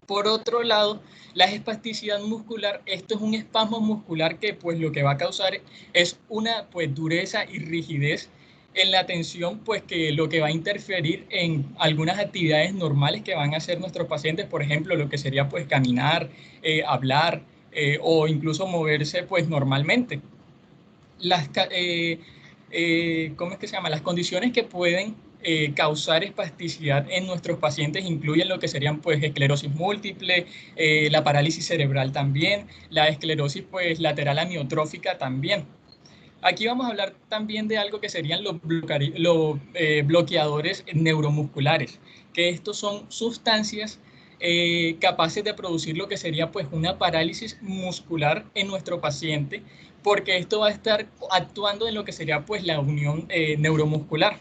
Por otro lado, la espasticidad muscular, esto es un espasmo muscular que pues lo que va a causar es una pues dureza y rigidez en la tensión, pues que lo que va a interferir en algunas actividades normales que van a hacer nuestros pacientes, por ejemplo, lo que sería pues caminar, hablar, o incluso moverse pues normalmente. ¿Cómo es que se llama? Las condiciones que pueden causar espasticidad en nuestros pacientes incluyen lo que serían pues esclerosis múltiple, la parálisis cerebral también, la esclerosis pues lateral amiotrófica también. Aquí vamos a hablar también de algo que serían los bloqueadores neuromusculares, que estos son sustancias capaces de producir lo que sería pues una parálisis muscular en nuestro paciente, porque esto va a estar actuando en lo que sería pues la unión neuromuscular,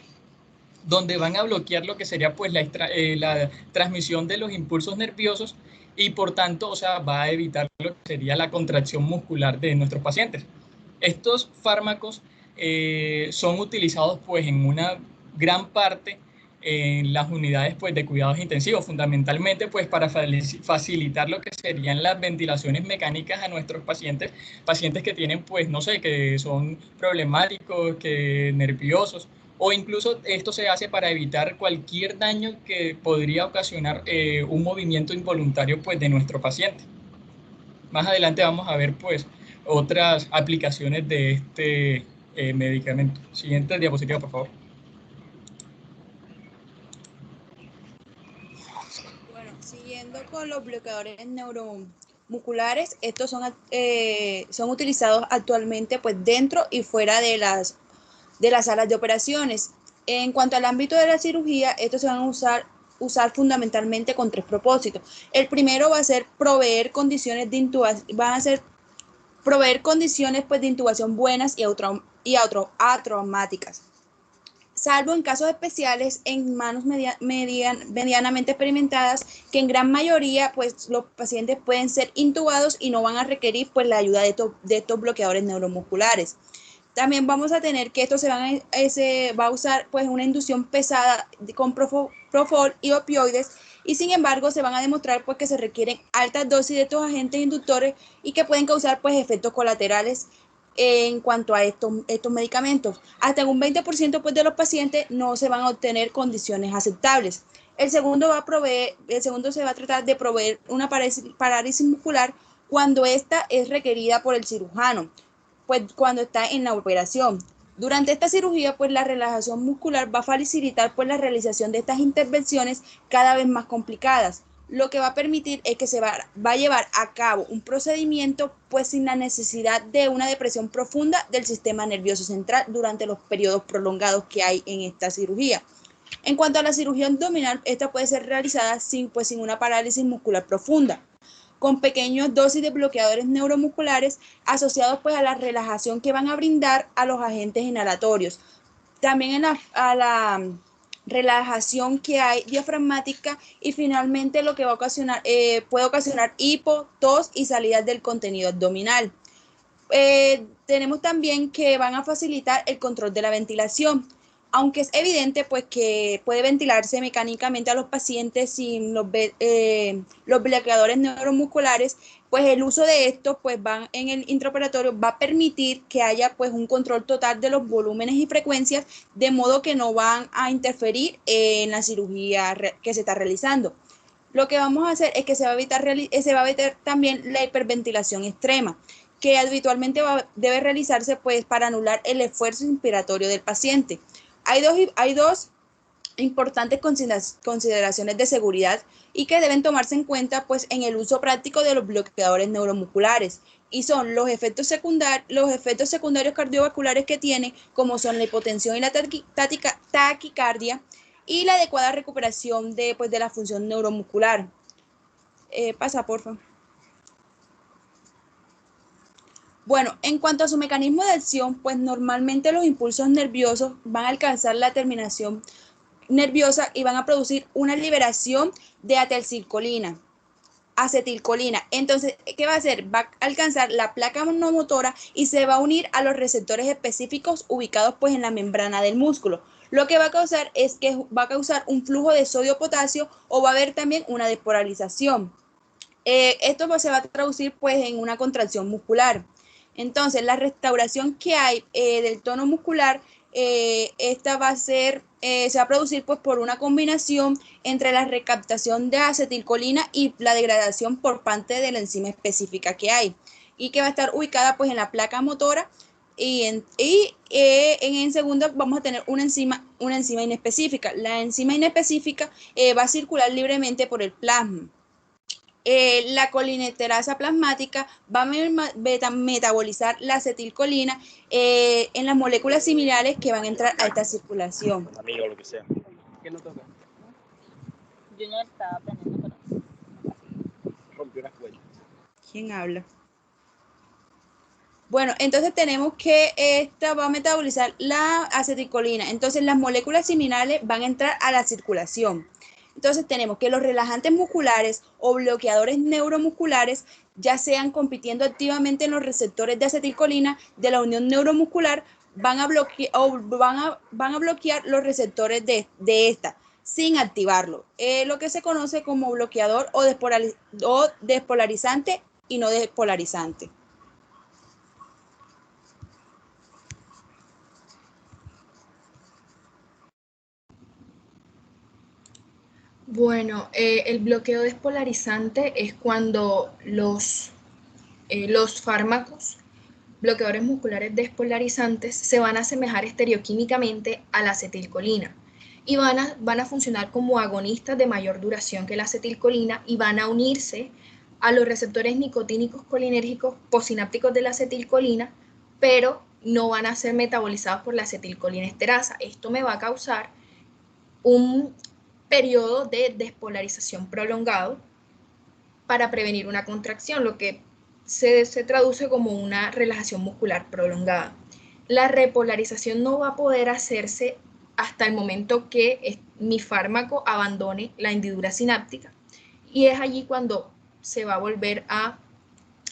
donde van a bloquear lo que sería pues la transmisión de los impulsos nerviosos y por tanto, o sea, va a evitar lo que sería la contracción muscular de nuestros pacientes. Estos fármacos son utilizados pues en una gran parte en las unidades pues, de cuidados intensivos, fundamentalmente pues, para facilitar lo que serían las ventilaciones mecánicas a nuestros pacientes, pacientes que tienen, pues, no sé, que son problemáticos, que nerviosos, o incluso esto se hace para evitar cualquier daño que podría ocasionar un movimiento involuntario pues, de nuestro paciente. Más adelante vamos a ver pues, otras aplicaciones de este medicamento. Siguiente diapositiva, por favor. Bueno, siguiendo con los bloqueadores neuromusculares, estos son utilizados actualmente pues, dentro y fuera de las salas de operaciones. En cuanto al ámbito de la cirugía, estos se van a usar fundamentalmente con 3 propósitos. El primero va a ser proveer condiciones de intubación, proveer condiciones pues, de intubación buenas y atraumáticas, salvo en casos especiales en manos medianamente experimentadas, que en gran mayoría pues, los pacientes pueden ser intubados y no van a requerir pues, la ayuda de estos bloqueadores neuromusculares. También vamos a tener que esto se va a usar pues, una inducción pesada con propofol y opioides, y sin embargo se van a demostrar pues, que se requieren altas dosis de estos agentes inductores y que pueden causar pues, efectos colaterales en cuanto a estos medicamentos. Hasta en un 20% pues, de los pacientes no se van a obtener condiciones aceptables. El segundo se va a tratar de proveer una parálisis muscular cuando esta es requerida por el cirujano, pues cuando está en la operación. Durante esta cirugía, pues la relajación muscular va a facilitar pues la realización de estas intervenciones cada vez más complicadas, lo que va a permitir es que se va a llevar a cabo un procedimiento pues sin la necesidad de una depresión profunda del sistema nervioso central durante los periodos prolongados que hay en esta cirugía. En cuanto a la cirugía abdominal, esta puede ser realizada sin una parálisis muscular profunda, con pequeñas dosis de bloqueadores neuromusculares asociados pues a la relajación que van a brindar a los agentes inhalatorios. También a la relajación que hay diafragmática, y finalmente lo que va a ocasionar, puede ocasionar hipo, tos y salidas del contenido abdominal. Tenemos también que van a facilitar el control de la ventilación, aunque es evidente pues que puede ventilarse mecánicamente a los pacientes sin los bloqueadores neuromusculares, pues el uso de estos pues van en el intraoperatorio va a permitir que haya pues un control total de los volúmenes y frecuencias, de modo que no van a interferir en la cirugía que se está realizando. Lo que vamos a hacer es que se va a evitar también la hiperventilación extrema, que habitualmente debe realizarse pues para anular el esfuerzo inspiratorio del paciente. Hay dos importantes consideraciones de seguridad y que deben tomarse en cuenta pues, en el uso práctico de los bloqueadores neuromusculares, y son los efectos secundarios cardiovasculares que tiene, como son la hipotensión y la taquicardia, y la adecuada recuperación de la función neuromuscular. Pasa, por favor. Bueno, en cuanto a su mecanismo de acción, pues normalmente los impulsos nerviosos van a alcanzar la terminación nerviosa y van a producir una liberación de acetilcolina. Entonces, ¿qué va a hacer? Va a alcanzar la placa monomotora y se va a unir a los receptores específicos ubicados pues en la membrana del músculo. Lo que va a causar es que va a causar un flujo de sodio-potasio, o va a haber también una despolarización. Esto se va a traducir pues en una contracción muscular. Entonces, la restauración que hay del tono muscular esta va a ser, se va a producir pues por una combinación entre la recaptación de acetilcolina y la degradación por parte de la enzima específica que hay, y que va a estar ubicada pues en la placa motora, y en segunda vamos a tener una enzima inespecífica. La enzima inespecífica va a circular libremente por el plasma. La colinesterasa plasmática va a metabolizar la acetilcolina en las moléculas similares que van a entrar a esta circulación. Amigo, lo que sea. ¿Qué no toca? Junior está aprendiendo, pero Rompió unas cuentas. ¿Quién habla? Bueno, entonces tenemos que esta va a metabolizar la acetilcolina. Entonces las moléculas similares van a entrar a la circulación. Entonces tenemos que los relajantes musculares o bloqueadores neuromusculares, ya sean compitiendo activamente en los receptores de acetilcolina de la unión neuromuscular, van a bloquear los receptores de esta sin activarlo. Lo que se conoce como bloqueador o despolarizante y no despolarizante. Bueno, el bloqueo despolarizante es cuando los fármacos bloqueadores musculares despolarizantes se van a asemejar estereoquímicamente a la acetilcolina y van a funcionar como agonistas de mayor duración que la acetilcolina y van a unirse a los receptores nicotínicos colinérgicos posinápticos de la acetilcolina, pero no van a ser metabolizados por la acetilcolinesterasa. Esto me va a causar un periodo de despolarización prolongado para prevenir una contracción, lo que se traduce como una relajación muscular prolongada. La repolarización no va a poder hacerse hasta el momento que mi fármaco abandone la hendidura sináptica, y es allí cuando se va a volver a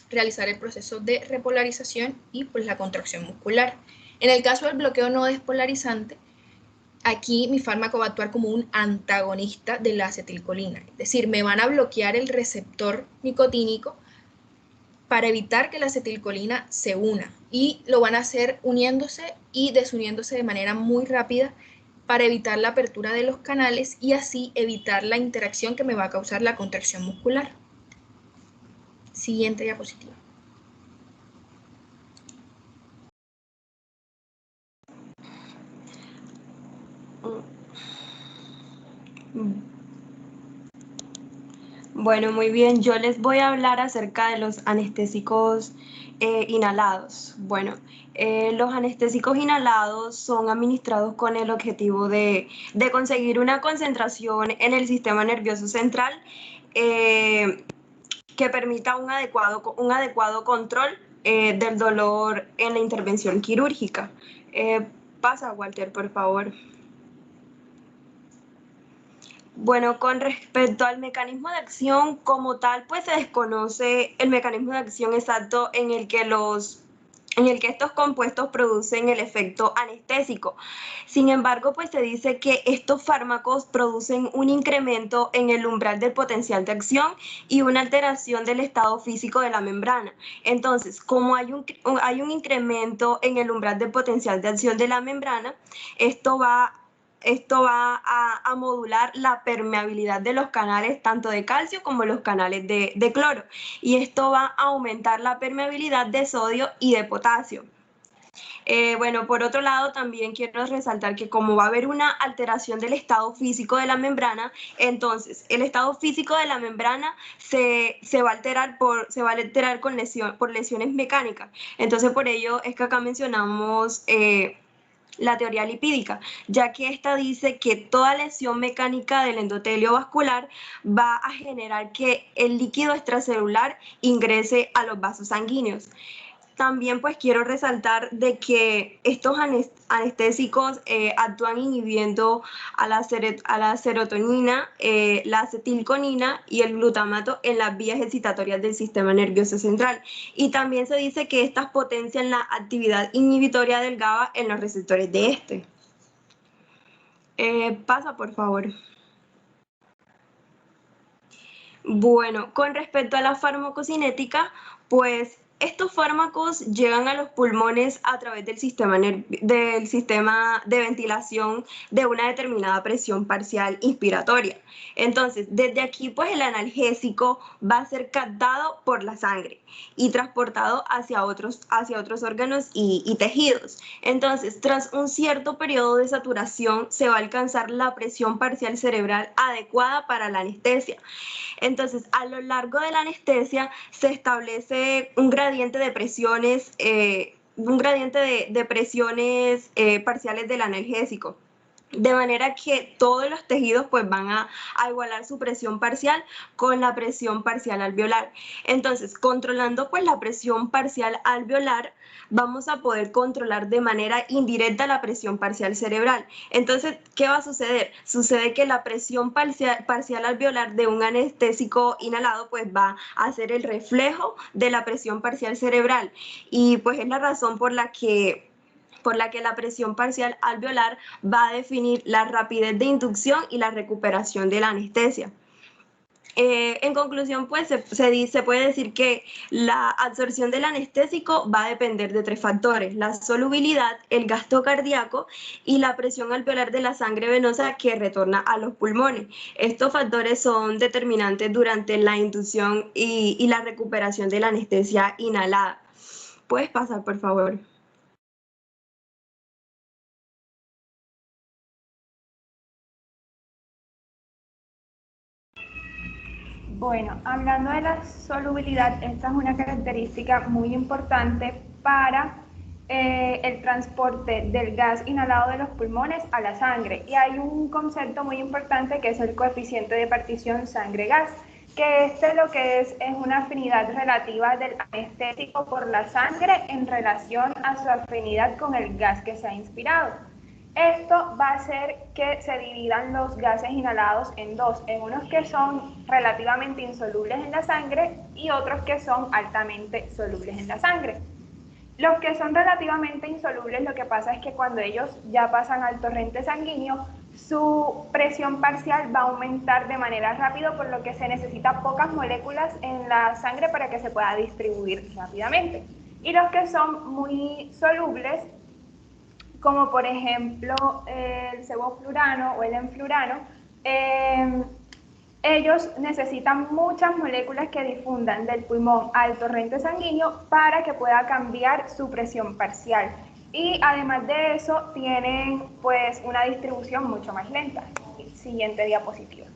realizar el proceso de repolarización y pues la contracción muscular. En el caso del bloqueo no despolarizante, aquí mi fármaco va a actuar como un antagonista de la acetilcolina, es decir, me van a bloquear el receptor nicotínico para evitar que la acetilcolina se una, y lo van a hacer uniéndose y desuniéndose de manera muy rápida para evitar la apertura de los canales y así evitar la interacción que me va a causar la contracción muscular. Siguiente diapositiva. Bueno, muy bien. Yo les voy a hablar acerca de los anestésicos inhalados. Bueno, los anestésicos inhalados son administrados con el objetivo de conseguir una concentración en el sistema nervioso central que permita un adecuado control del dolor en la intervención quirúrgica. Pasa, Walter, por favor. Bueno, con respecto al mecanismo de acción como tal, pues se desconoce el mecanismo de acción exacto en el que estos compuestos producen el efecto anestésico. Sin embargo, pues se dice que estos fármacos producen un incremento en el umbral del potencial de acción y una alteración del estado físico de la membrana. Entonces, como hay un incremento en el umbral del potencial de acción de la membrana, esto va a modular la permeabilidad de los canales tanto de calcio como los canales de cloro, y esto va a aumentar la permeabilidad de sodio y de potasio. Bueno, por otro lado, también quiero resaltar que como va a haber una alteración del estado físico de la membrana, entonces el estado físico de la membrana se va a alterar por lesiones mecánicas. Entonces, por ello es que acá mencionamos la teoría lipídica, ya que esta dice que toda lesión mecánica del endotelio vascular va a generar que el líquido extracelular ingrese a los vasos sanguíneos. También pues quiero resaltar de que estos anestésicos actúan inhibiendo a la serotonina, la acetilcolina y el glutamato en las vías excitatorias del sistema nervioso central. Y también se dice que estas potencian la actividad inhibitoria del GABA en los receptores de este. Pasa, por favor. Bueno, con respecto a la farmacocinética, pues estos fármacos llegan a los pulmones a través del sistema de ventilación de una determinada presión parcial inspiratoria. Entonces, desde aquí, pues el analgésico va a ser captado por la sangre y transportado hacia otros órganos y tejidos. Entonces, tras un cierto periodo de saturación, se va a alcanzar la presión parcial cerebral adecuada para la anestesia. Entonces, a lo largo de la anestesia se establece un gradiente de presiones, parciales del analgésico, de manera que todos los tejidos pues van a igualar su presión parcial con la presión parcial alveolar. Entonces, controlando pues la presión parcial alveolar, vamos a poder controlar de manera indirecta la presión parcial cerebral. Entonces, ¿qué va a suceder? Sucede que la presión parcial alveolar de un anestésico inhalado pues va a ser el reflejo de la presión parcial cerebral, y pues es la razón por la que la presión parcial alveolar va a definir la rapidez de inducción y la recuperación de la anestesia. En conclusión, pues se puede decir que la absorción del anestésico va a depender de 3 factores: la solubilidad, el gasto cardíaco y la presión alveolar de la sangre venosa que retorna a los pulmones. Estos factores son determinantes durante la inducción y la recuperación de la anestesia inhalada. ¿Puedes pasar, por favor? Bueno, hablando de la solubilidad, esta es una característica muy importante para el transporte del gas inhalado de los pulmones a la sangre. Y hay un concepto muy importante que es el coeficiente de partición sangre-gas, que lo que es una afinidad relativa del anestésico por la sangre en relación a su afinidad con el gas que se ha inspirado. Esto va a hacer que se dividan los gases inhalados en dos, en unos que son relativamente insolubles en la sangre y otros que son altamente solubles en la sangre. Los que son relativamente insolubles, lo que pasa es que cuando ellos ya pasan al torrente sanguíneo, su presión parcial va a aumentar de manera rápida, por lo que se necesita pocas moléculas en la sangre para que se pueda distribuir rápidamente. Y los que son muy solubles, como por ejemplo el sevoflurano o el enflurano, ellos necesitan muchas moléculas que difundan del pulmón al torrente sanguíneo para que pueda cambiar su presión parcial. Y además de eso, tienen pues una distribución mucho más lenta. Siguiente diapositiva.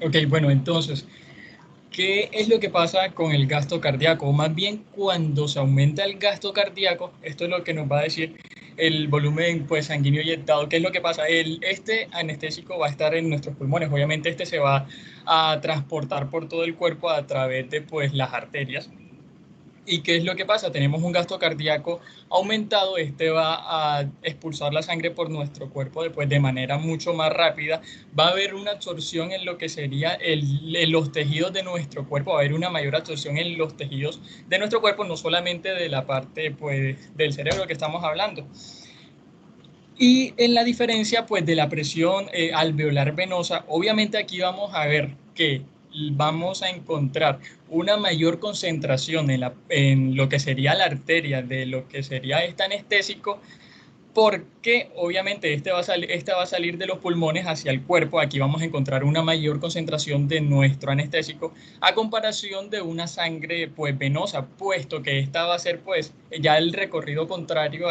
Ok, bueno, entonces, ¿qué es lo que pasa con el gasto cardíaco? O más bien, cuando se aumenta el gasto cardíaco, esto es lo que nos va a decir el volumen pues, sanguíneo inyectado. ¿Qué es lo que pasa? Este anestésico va a estar en nuestros pulmones. Obviamente, este se va a transportar por todo el cuerpo a través de pues, las arterias. ¿Y qué es lo que pasa? Tenemos un gasto cardíaco aumentado, este va a expulsar la sangre por nuestro cuerpo después de manera mucho más rápida, va a haber una absorción en lo que sería en los tejidos de nuestro cuerpo, va a haber una mayor absorción en los tejidos de nuestro cuerpo, no solamente de la parte pues, del cerebro que estamos hablando. Y en la diferencia pues, de la presión alveolar venosa, obviamente aquí vamos a ver que vamos a encontrar una mayor concentración en lo que sería la arteria de lo que sería este anestésico, porque obviamente este va a salir de los pulmones hacia el cuerpo. Aquí vamos a encontrar una mayor concentración de nuestro anestésico a comparación de una sangre pues, venosa, puesto que esta va a ser pues, ya el recorrido contrario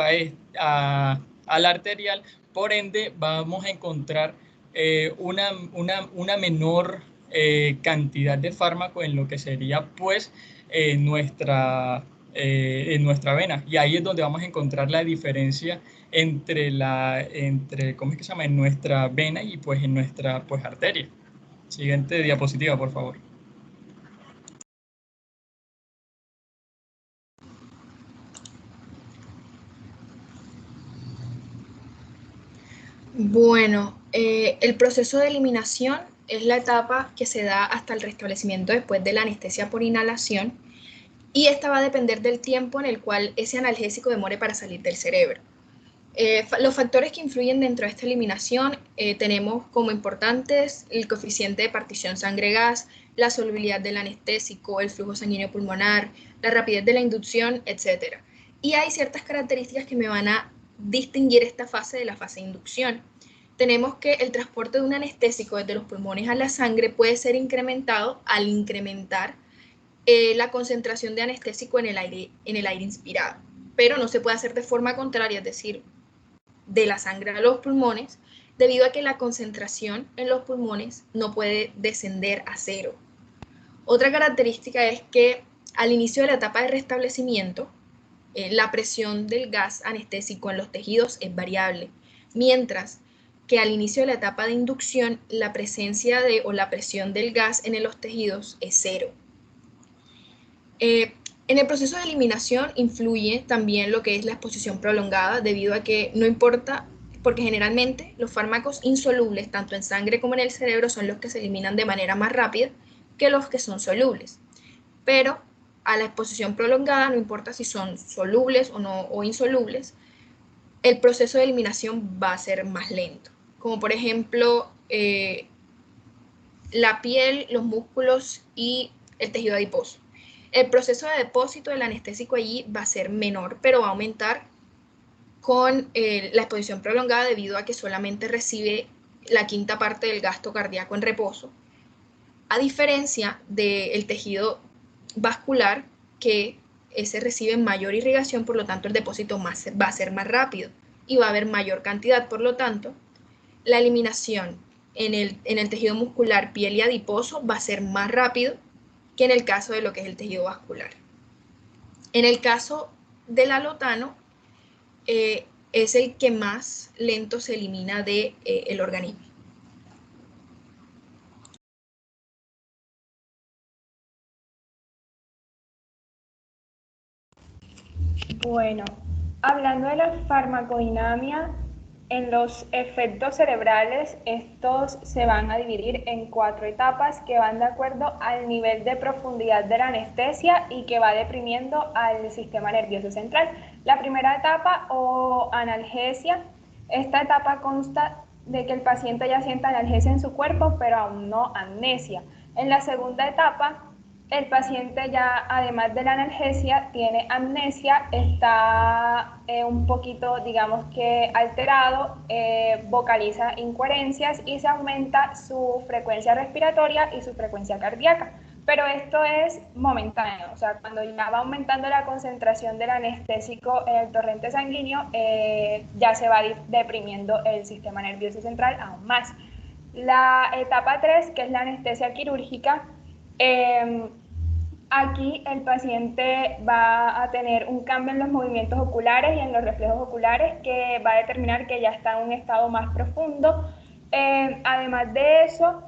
a la arterial, por ende vamos a encontrar una menor cantidad de fármaco en lo que sería pues en nuestra vena, y ahí es donde vamos a encontrar la diferencia entre ¿cómo es que se llama? En nuestra vena y pues en nuestra pues arteria. Siguiente diapositiva, por favor. Bueno, el proceso de eliminación es la etapa que se da hasta el restablecimiento después de la anestesia por inhalación. y esta va a depender del tiempo en el cual ese analgésico demore para salir del cerebro. Los factores que influyen dentro de esta eliminación tenemos como importantes el coeficiente de partición sangre-gas, la solubilidad del anestésico, el flujo sanguíneo pulmonar, la rapidez de la inducción, etc. Y hay ciertas características que me van a distinguir esta fase de la fase de inducción. Tenemos que el transporte de un anestésico desde los pulmones a la sangre puede ser incrementado al incrementar la concentración de anestésico en el aire inspirado, pero no se puede hacer de forma contraria, es decir, de la sangre a los pulmones, debido a que la concentración en los pulmones no puede descender a cero. Otra característica es que al inicio de la etapa de restablecimiento, la presión del gas anestésico en los tejidos es variable, mientras que al inicio de la etapa de inducción, la presencia o la presión del gas en los tejidos es cero. En el proceso de eliminación influye también lo que es la exposición prolongada, debido a que no importa, porque generalmente los fármacos insolubles, tanto en sangre como en el cerebro, son los que se eliminan de manera más rápida que los que son solubles. Pero a la exposición prolongada, no importa si son solubles o insolubles, el proceso de eliminación va a ser más lento. Como por ejemplo, la piel, los músculos y el tejido adiposo. El proceso de depósito del anestésico allí va a ser menor, pero va a aumentar con la exposición prolongada, debido a que solamente recibe la quinta parte del gasto cardíaco en reposo, a diferencia del tejido vascular, que ese recibe mayor irrigación, por lo tanto el depósito va a ser más rápido y va a haber mayor cantidad. Por lo tanto, la eliminación en el tejido muscular, piel y adiposo va a ser más rápido que en el caso de lo que es el tejido vascular. En el caso del alotano, es el que más lento se elimina del organismo. Bueno, hablando de la farmacodinamia, en los efectos cerebrales, estos se van a dividir en 4 etapas que van de acuerdo al nivel de profundidad de la anestesia y que va deprimiendo al sistema nervioso central. La primera etapa, o analgesia, esta etapa consta de que el paciente ya sienta analgesia en su cuerpo, pero aún no amnesia. En la segunda etapa, el paciente ya, además de la analgesia, tiene amnesia, está un poquito, digamos que alterado, vocaliza incoherencias y se aumenta su frecuencia respiratoria y su frecuencia cardíaca. Pero esto es momentáneo, o sea, cuando ya va aumentando la concentración del anestésico en el torrente sanguíneo, ya se va deprimiendo el sistema nervioso central aún más. La etapa 3, que es la anestesia quirúrgica, aquí el paciente va a tener un cambio en los movimientos oculares y en los reflejos oculares, que va a determinar que ya está en un estado más profundo. Además de eso,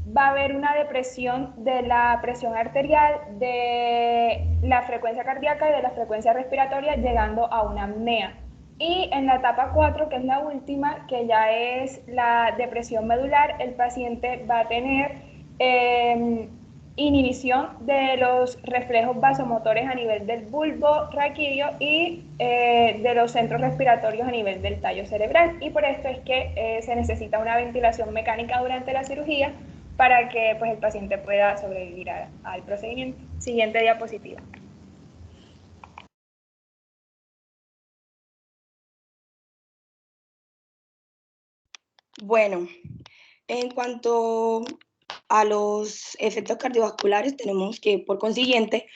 va a haber una depresión de la presión arterial, de la frecuencia cardíaca y de la frecuencia respiratoria, llegando a una apnea. Y en la etapa 4, que es la última, que ya es la depresión medular, el paciente va a tener inhibición de los reflejos vasomotores a nivel del bulbo raquídeo y de los centros respiratorios a nivel del tallo cerebral. Y por esto es que se necesita una ventilación mecánica durante la cirugía para que pues, el paciente pueda sobrevivir al procedimiento. Siguiente diapositiva. Bueno, en cuanto a los efectos cardiovasculares, tenemos que, por consiguiente,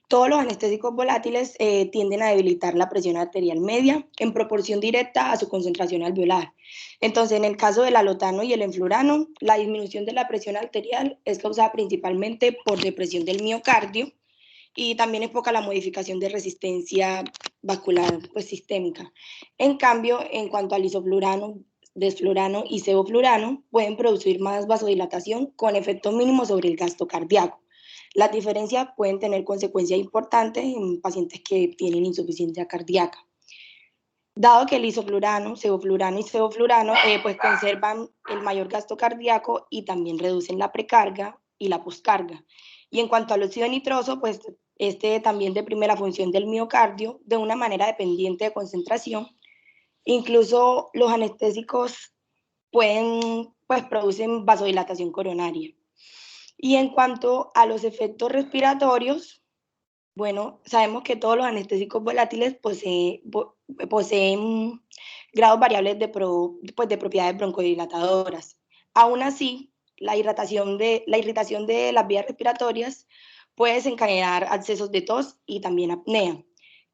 todos los anestésicos volátiles tienden a debilitar la presión arterial media en proporción directa a su concentración alveolar. Entonces, en el caso del alotano y el enflurano, la disminución de la presión arterial es causada principalmente por depresión del miocardio y también es poca la modificación de resistencia vascular pues, sistémica. En cambio, en cuanto al isoflurano, desflurano y sevoflurano, pueden producir más vasodilatación con efectos mínimos sobre el gasto cardíaco. Las diferencias pueden tener consecuencias importantes en pacientes que tienen insuficiencia cardíaca. Dado que el isoflurano, sevoflurano y sevoflurano pues conservan el mayor gasto cardíaco y también reducen la precarga y la poscarga. Y en cuanto al óxido nitroso, pues este también deprime la función del miocardio de una manera dependiente de concentración. Incluso los anestésicos producen vasodilatación coronaria. Y en cuanto a los efectos respiratorios, bueno, sabemos que todos los anestésicos volátiles poseen grados variables de propiedades broncodilatadoras. Aún así, la irritación de las vías respiratorias puede desencadenar accesos de tos y también apnea.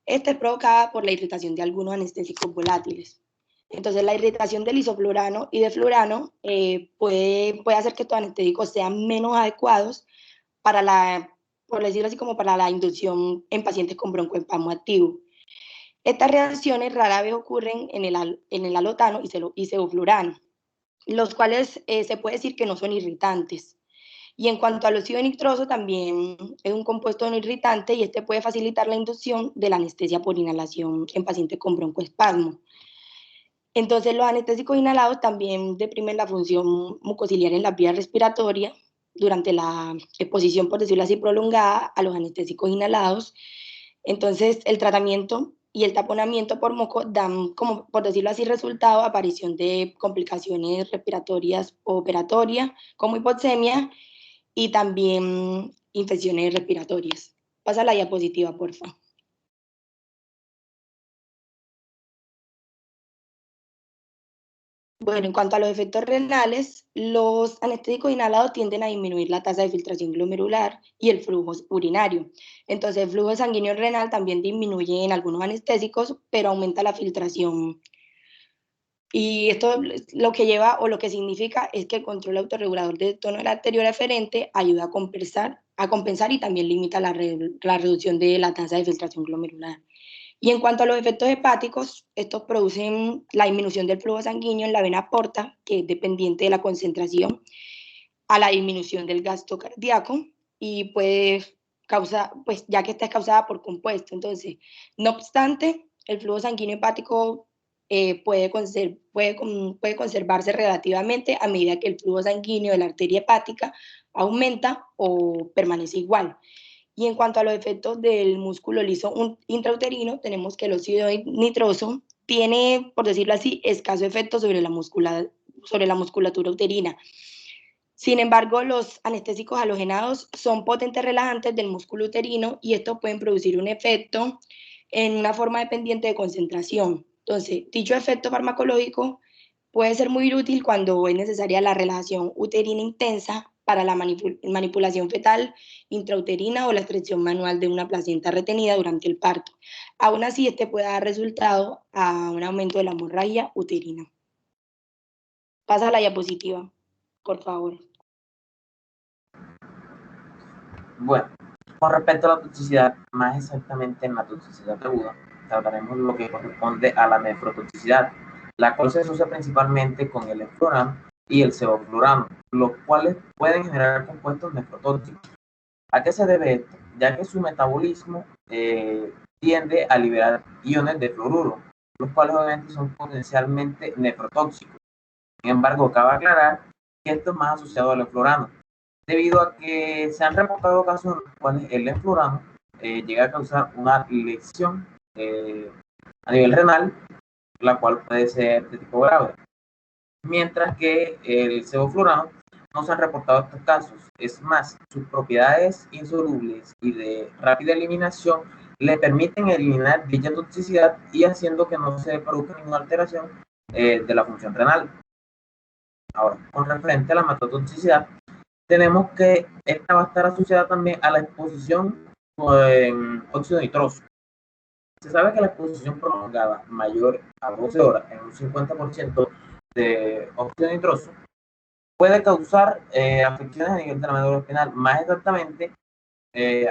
Esta es provocada por la irritación de algunos anestésicos volátiles. Entonces, la irritación del isoflurano y de flurano puede hacer que estos anestésicos sean menos adecuados para por decirlo así, como para la inducción en pacientes con broncoespasmo activo. Estas reacciones rara vez ocurren en el alotano y sevoflurano, los cuales se puede decir que no son irritantes. Y en cuanto al óxido nitroso, también es un compuesto no irritante y este puede facilitar la inducción de la anestesia por inhalación en pacientes con broncoespasmo. Entonces, los anestésicos inhalados también deprimen la función mucociliar en las vías respiratorias durante la exposición, por decirlo así, prolongada a los anestésicos inhalados. Entonces, el tratamiento y el taponamiento por moco dan, como por decirlo así, resultado aparición de complicaciones respiratorias o operatorias, como hipoxemia y también infecciones respiratorias. Pasa la diapositiva, por favor. Bueno, en cuanto a los efectos renales, los anestésicos inhalados tienden a disminuir la tasa de filtración glomerular y el flujo urinario. Entonces, el flujo sanguíneo renal también disminuye en algunos anestésicos, pero aumenta la filtración. Y esto lo que lleva o lo que significa es que el control autorregulador del tono arterial eferente ayuda a compensar y también limita la reducción de la tasa de filtración glomerular. Y en cuanto a los efectos hepáticos, estos producen la disminución del flujo sanguíneo en la vena porta, que es dependiente de la concentración, a la disminución del gasto cardíaco y ya que esta es causada por compuesto. Entonces, no obstante, el flujo sanguíneo hepático puede conservarse relativamente a medida que el flujo sanguíneo de la arteria hepática aumenta o permanece igual. Y en cuanto a los efectos del músculo liso intrauterino, tenemos que el óxido nitroso tiene, por decirlo así, escaso efecto sobre la musculatura uterina. Sin embargo, los anestésicos halogenados son potentes relajantes del músculo uterino y estos pueden producir un efecto en una forma dependiente de concentración. Entonces, dicho efecto farmacológico puede ser muy útil cuando es necesaria la relajación uterina intensa para la manipulación fetal intrauterina o la extracción manual de una placenta retenida durante el parto. Aún así, este puede dar resultado a un aumento de la hemorragia uterina. Pasa a la diapositiva, por favor. Bueno, con respecto a la toxicidad, más exactamente en la toxicidad aguda, trataremos lo que corresponde a la nefrotoxicidad, la cual se asocia principalmente con el eflurano y el sevoflurano, los cuales pueden generar compuestos nefrotóxicos. ¿A qué se debe esto? Ya que su metabolismo tiende a liberar iones de fluoruro, los cuales obviamente son potencialmente nefrotóxicos. Sin embargo, cabe aclarar que esto es más asociado al eflurano, debido a que se han reportado casos en los cuales el eflurano llega a causar una lesión a nivel renal, la cual puede ser de tipo grave. Mientras que el sevoflurano no se han reportado estos casos. Es más, sus propiedades insolubles y de rápida eliminación le permiten eliminar dicha toxicidad y haciendo que no se produzca ninguna alteración de la función renal. Ahora, con referente a la hematotoxicidad, tenemos que esta va a estar asociada también a la exposición con óxido nitroso. Se sabe que la exposición prolongada mayor a 12 horas en un 50% de óxido nitroso puede causar afecciones a nivel de la médula espinal, más exactamente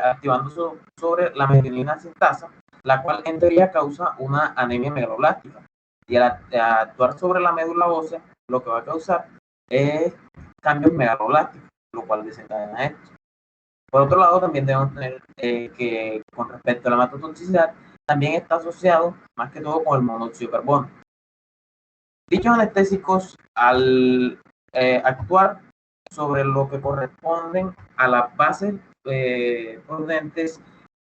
activando sobre la metionina sintasa, la cual en teoría causa una anemia megaloblástica. Y al actuar sobre la médula ósea, lo que va a causar es cambios megaloblásticos, lo cual desencadena esto. Por otro lado, también debemos tener que con respecto a la hematotoxicidad, también está asociado más que todo con el monóxido de carbono. Dichos anestésicos, al actuar sobre lo que corresponden a las bases prudentes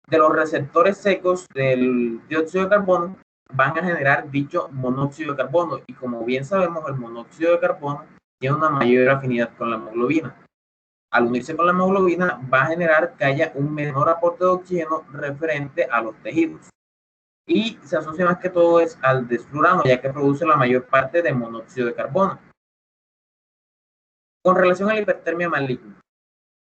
de los receptores secos del dióxido de carbono van a generar dicho monóxido de carbono. Y como bien sabemos, el monóxido de carbono tiene una mayor afinidad con la hemoglobina. Al unirse con la hemoglobina va a generar que haya un menor aporte de oxígeno referente a los tejidos. Y se asocia más que todo es al desflurano, ya que produce la mayor parte de monóxido de carbono. Con relación a la hipertermia maligna.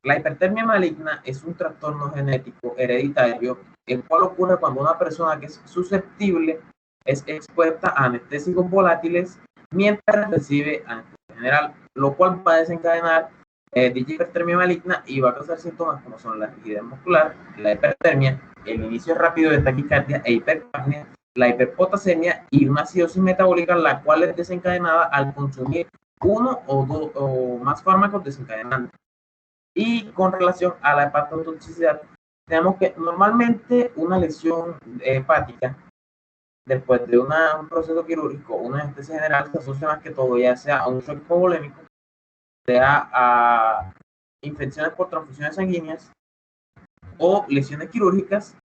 La hipertermia maligna es un trastorno genético hereditario, el cual ocurre cuando una persona que es susceptible es expuesta a anestésicos volátiles mientras recibe anestesia general, lo cual va a desencadenar dicha hipertermia maligna y va a causar síntomas como son la rigidez muscular, la hipertermia, el inicio rápido de taquicardia e hipercapnia, la hiperpotasemia y una acidosis metabólica, la cual es desencadenada al consumir uno o más fármacos desencadenantes. Y con relación a la hepatotoxicidad, tenemos que normalmente una lesión hepática después de un proceso quirúrgico, una anestesia general, se asocia más que todo ya sea a un shock hipovolémico, sea a infecciones por transfusiones sanguíneas o lesiones quirúrgicas,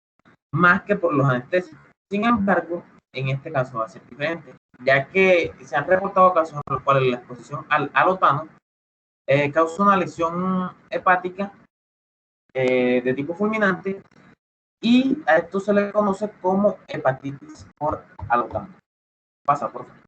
más que por los anestésicos. Sin embargo, en este caso va a ser diferente, ya que se han reportado casos en los cuales la exposición al alotano causa una lesión hepática de tipo fulminante y a esto se le conoce como hepatitis por alotano. Pasa, por favor.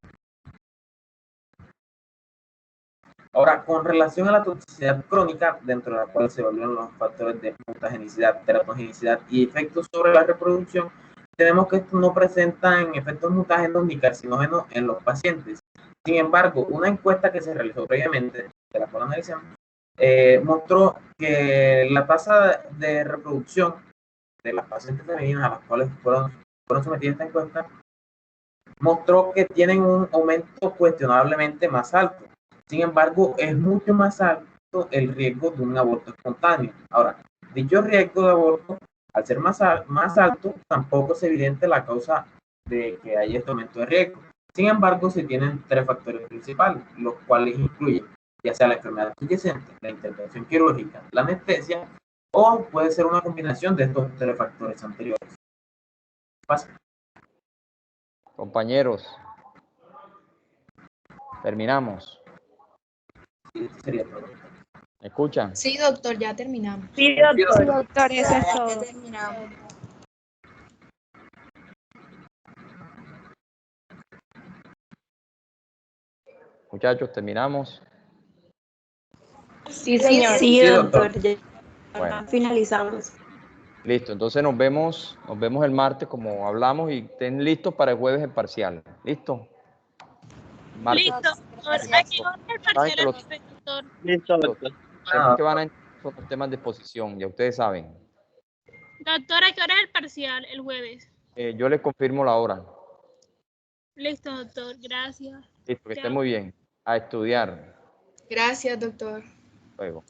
Ahora, con relación a la toxicidad crónica, dentro de la cual se evalúan los factores de mutagenicidad, teratogenicidad y efectos sobre la reproducción, tenemos que estos no presentan efectos mutágenos ni carcinógenos en los pacientes. Sin embargo, una encuesta que se realizó previamente, de la cual analizamos, mostró que la tasa de reproducción de las pacientes femeninas a las cuales fueron sometidas a esta encuesta, mostró que tienen un aumento cuestionablemente más alto. Sin embargo, es mucho más alto el riesgo de un aborto espontáneo. Ahora, dicho riesgo de aborto, al ser más alto, tampoco es evidente la causa de que haya este aumento de riesgo. Sin embargo, se tienen tres factores principales, los cuales incluyen ya sea la enfermedad subyacente, la intervención quirúrgica, la anestesia, o puede ser una combinación de estos tres factores anteriores. Pasa. Compañeros, terminamos. Sería todo. ¿Me escuchan? Sí, doctor, ya terminamos. Sí, doctor, eso es todo. Terminamos. Muchachos, terminamos. Sí, señor. Sí, doctor. Ya finalizamos. Listo, entonces nos vemos el martes como hablamos y estén listos para el jueves el parcial. ¿Listo? Martes. Listo, doctor. Aquí va el parcial, doctor. Listo, doctor. Temas que van a entrar son los temas de exposición, ya ustedes saben. Doctor, ¿a qué hora es el parcial? El jueves. Yo les confirmo la hora. Listo, doctor. Gracias. Listo, que estén muy bien. A estudiar. Gracias, doctor. Luego.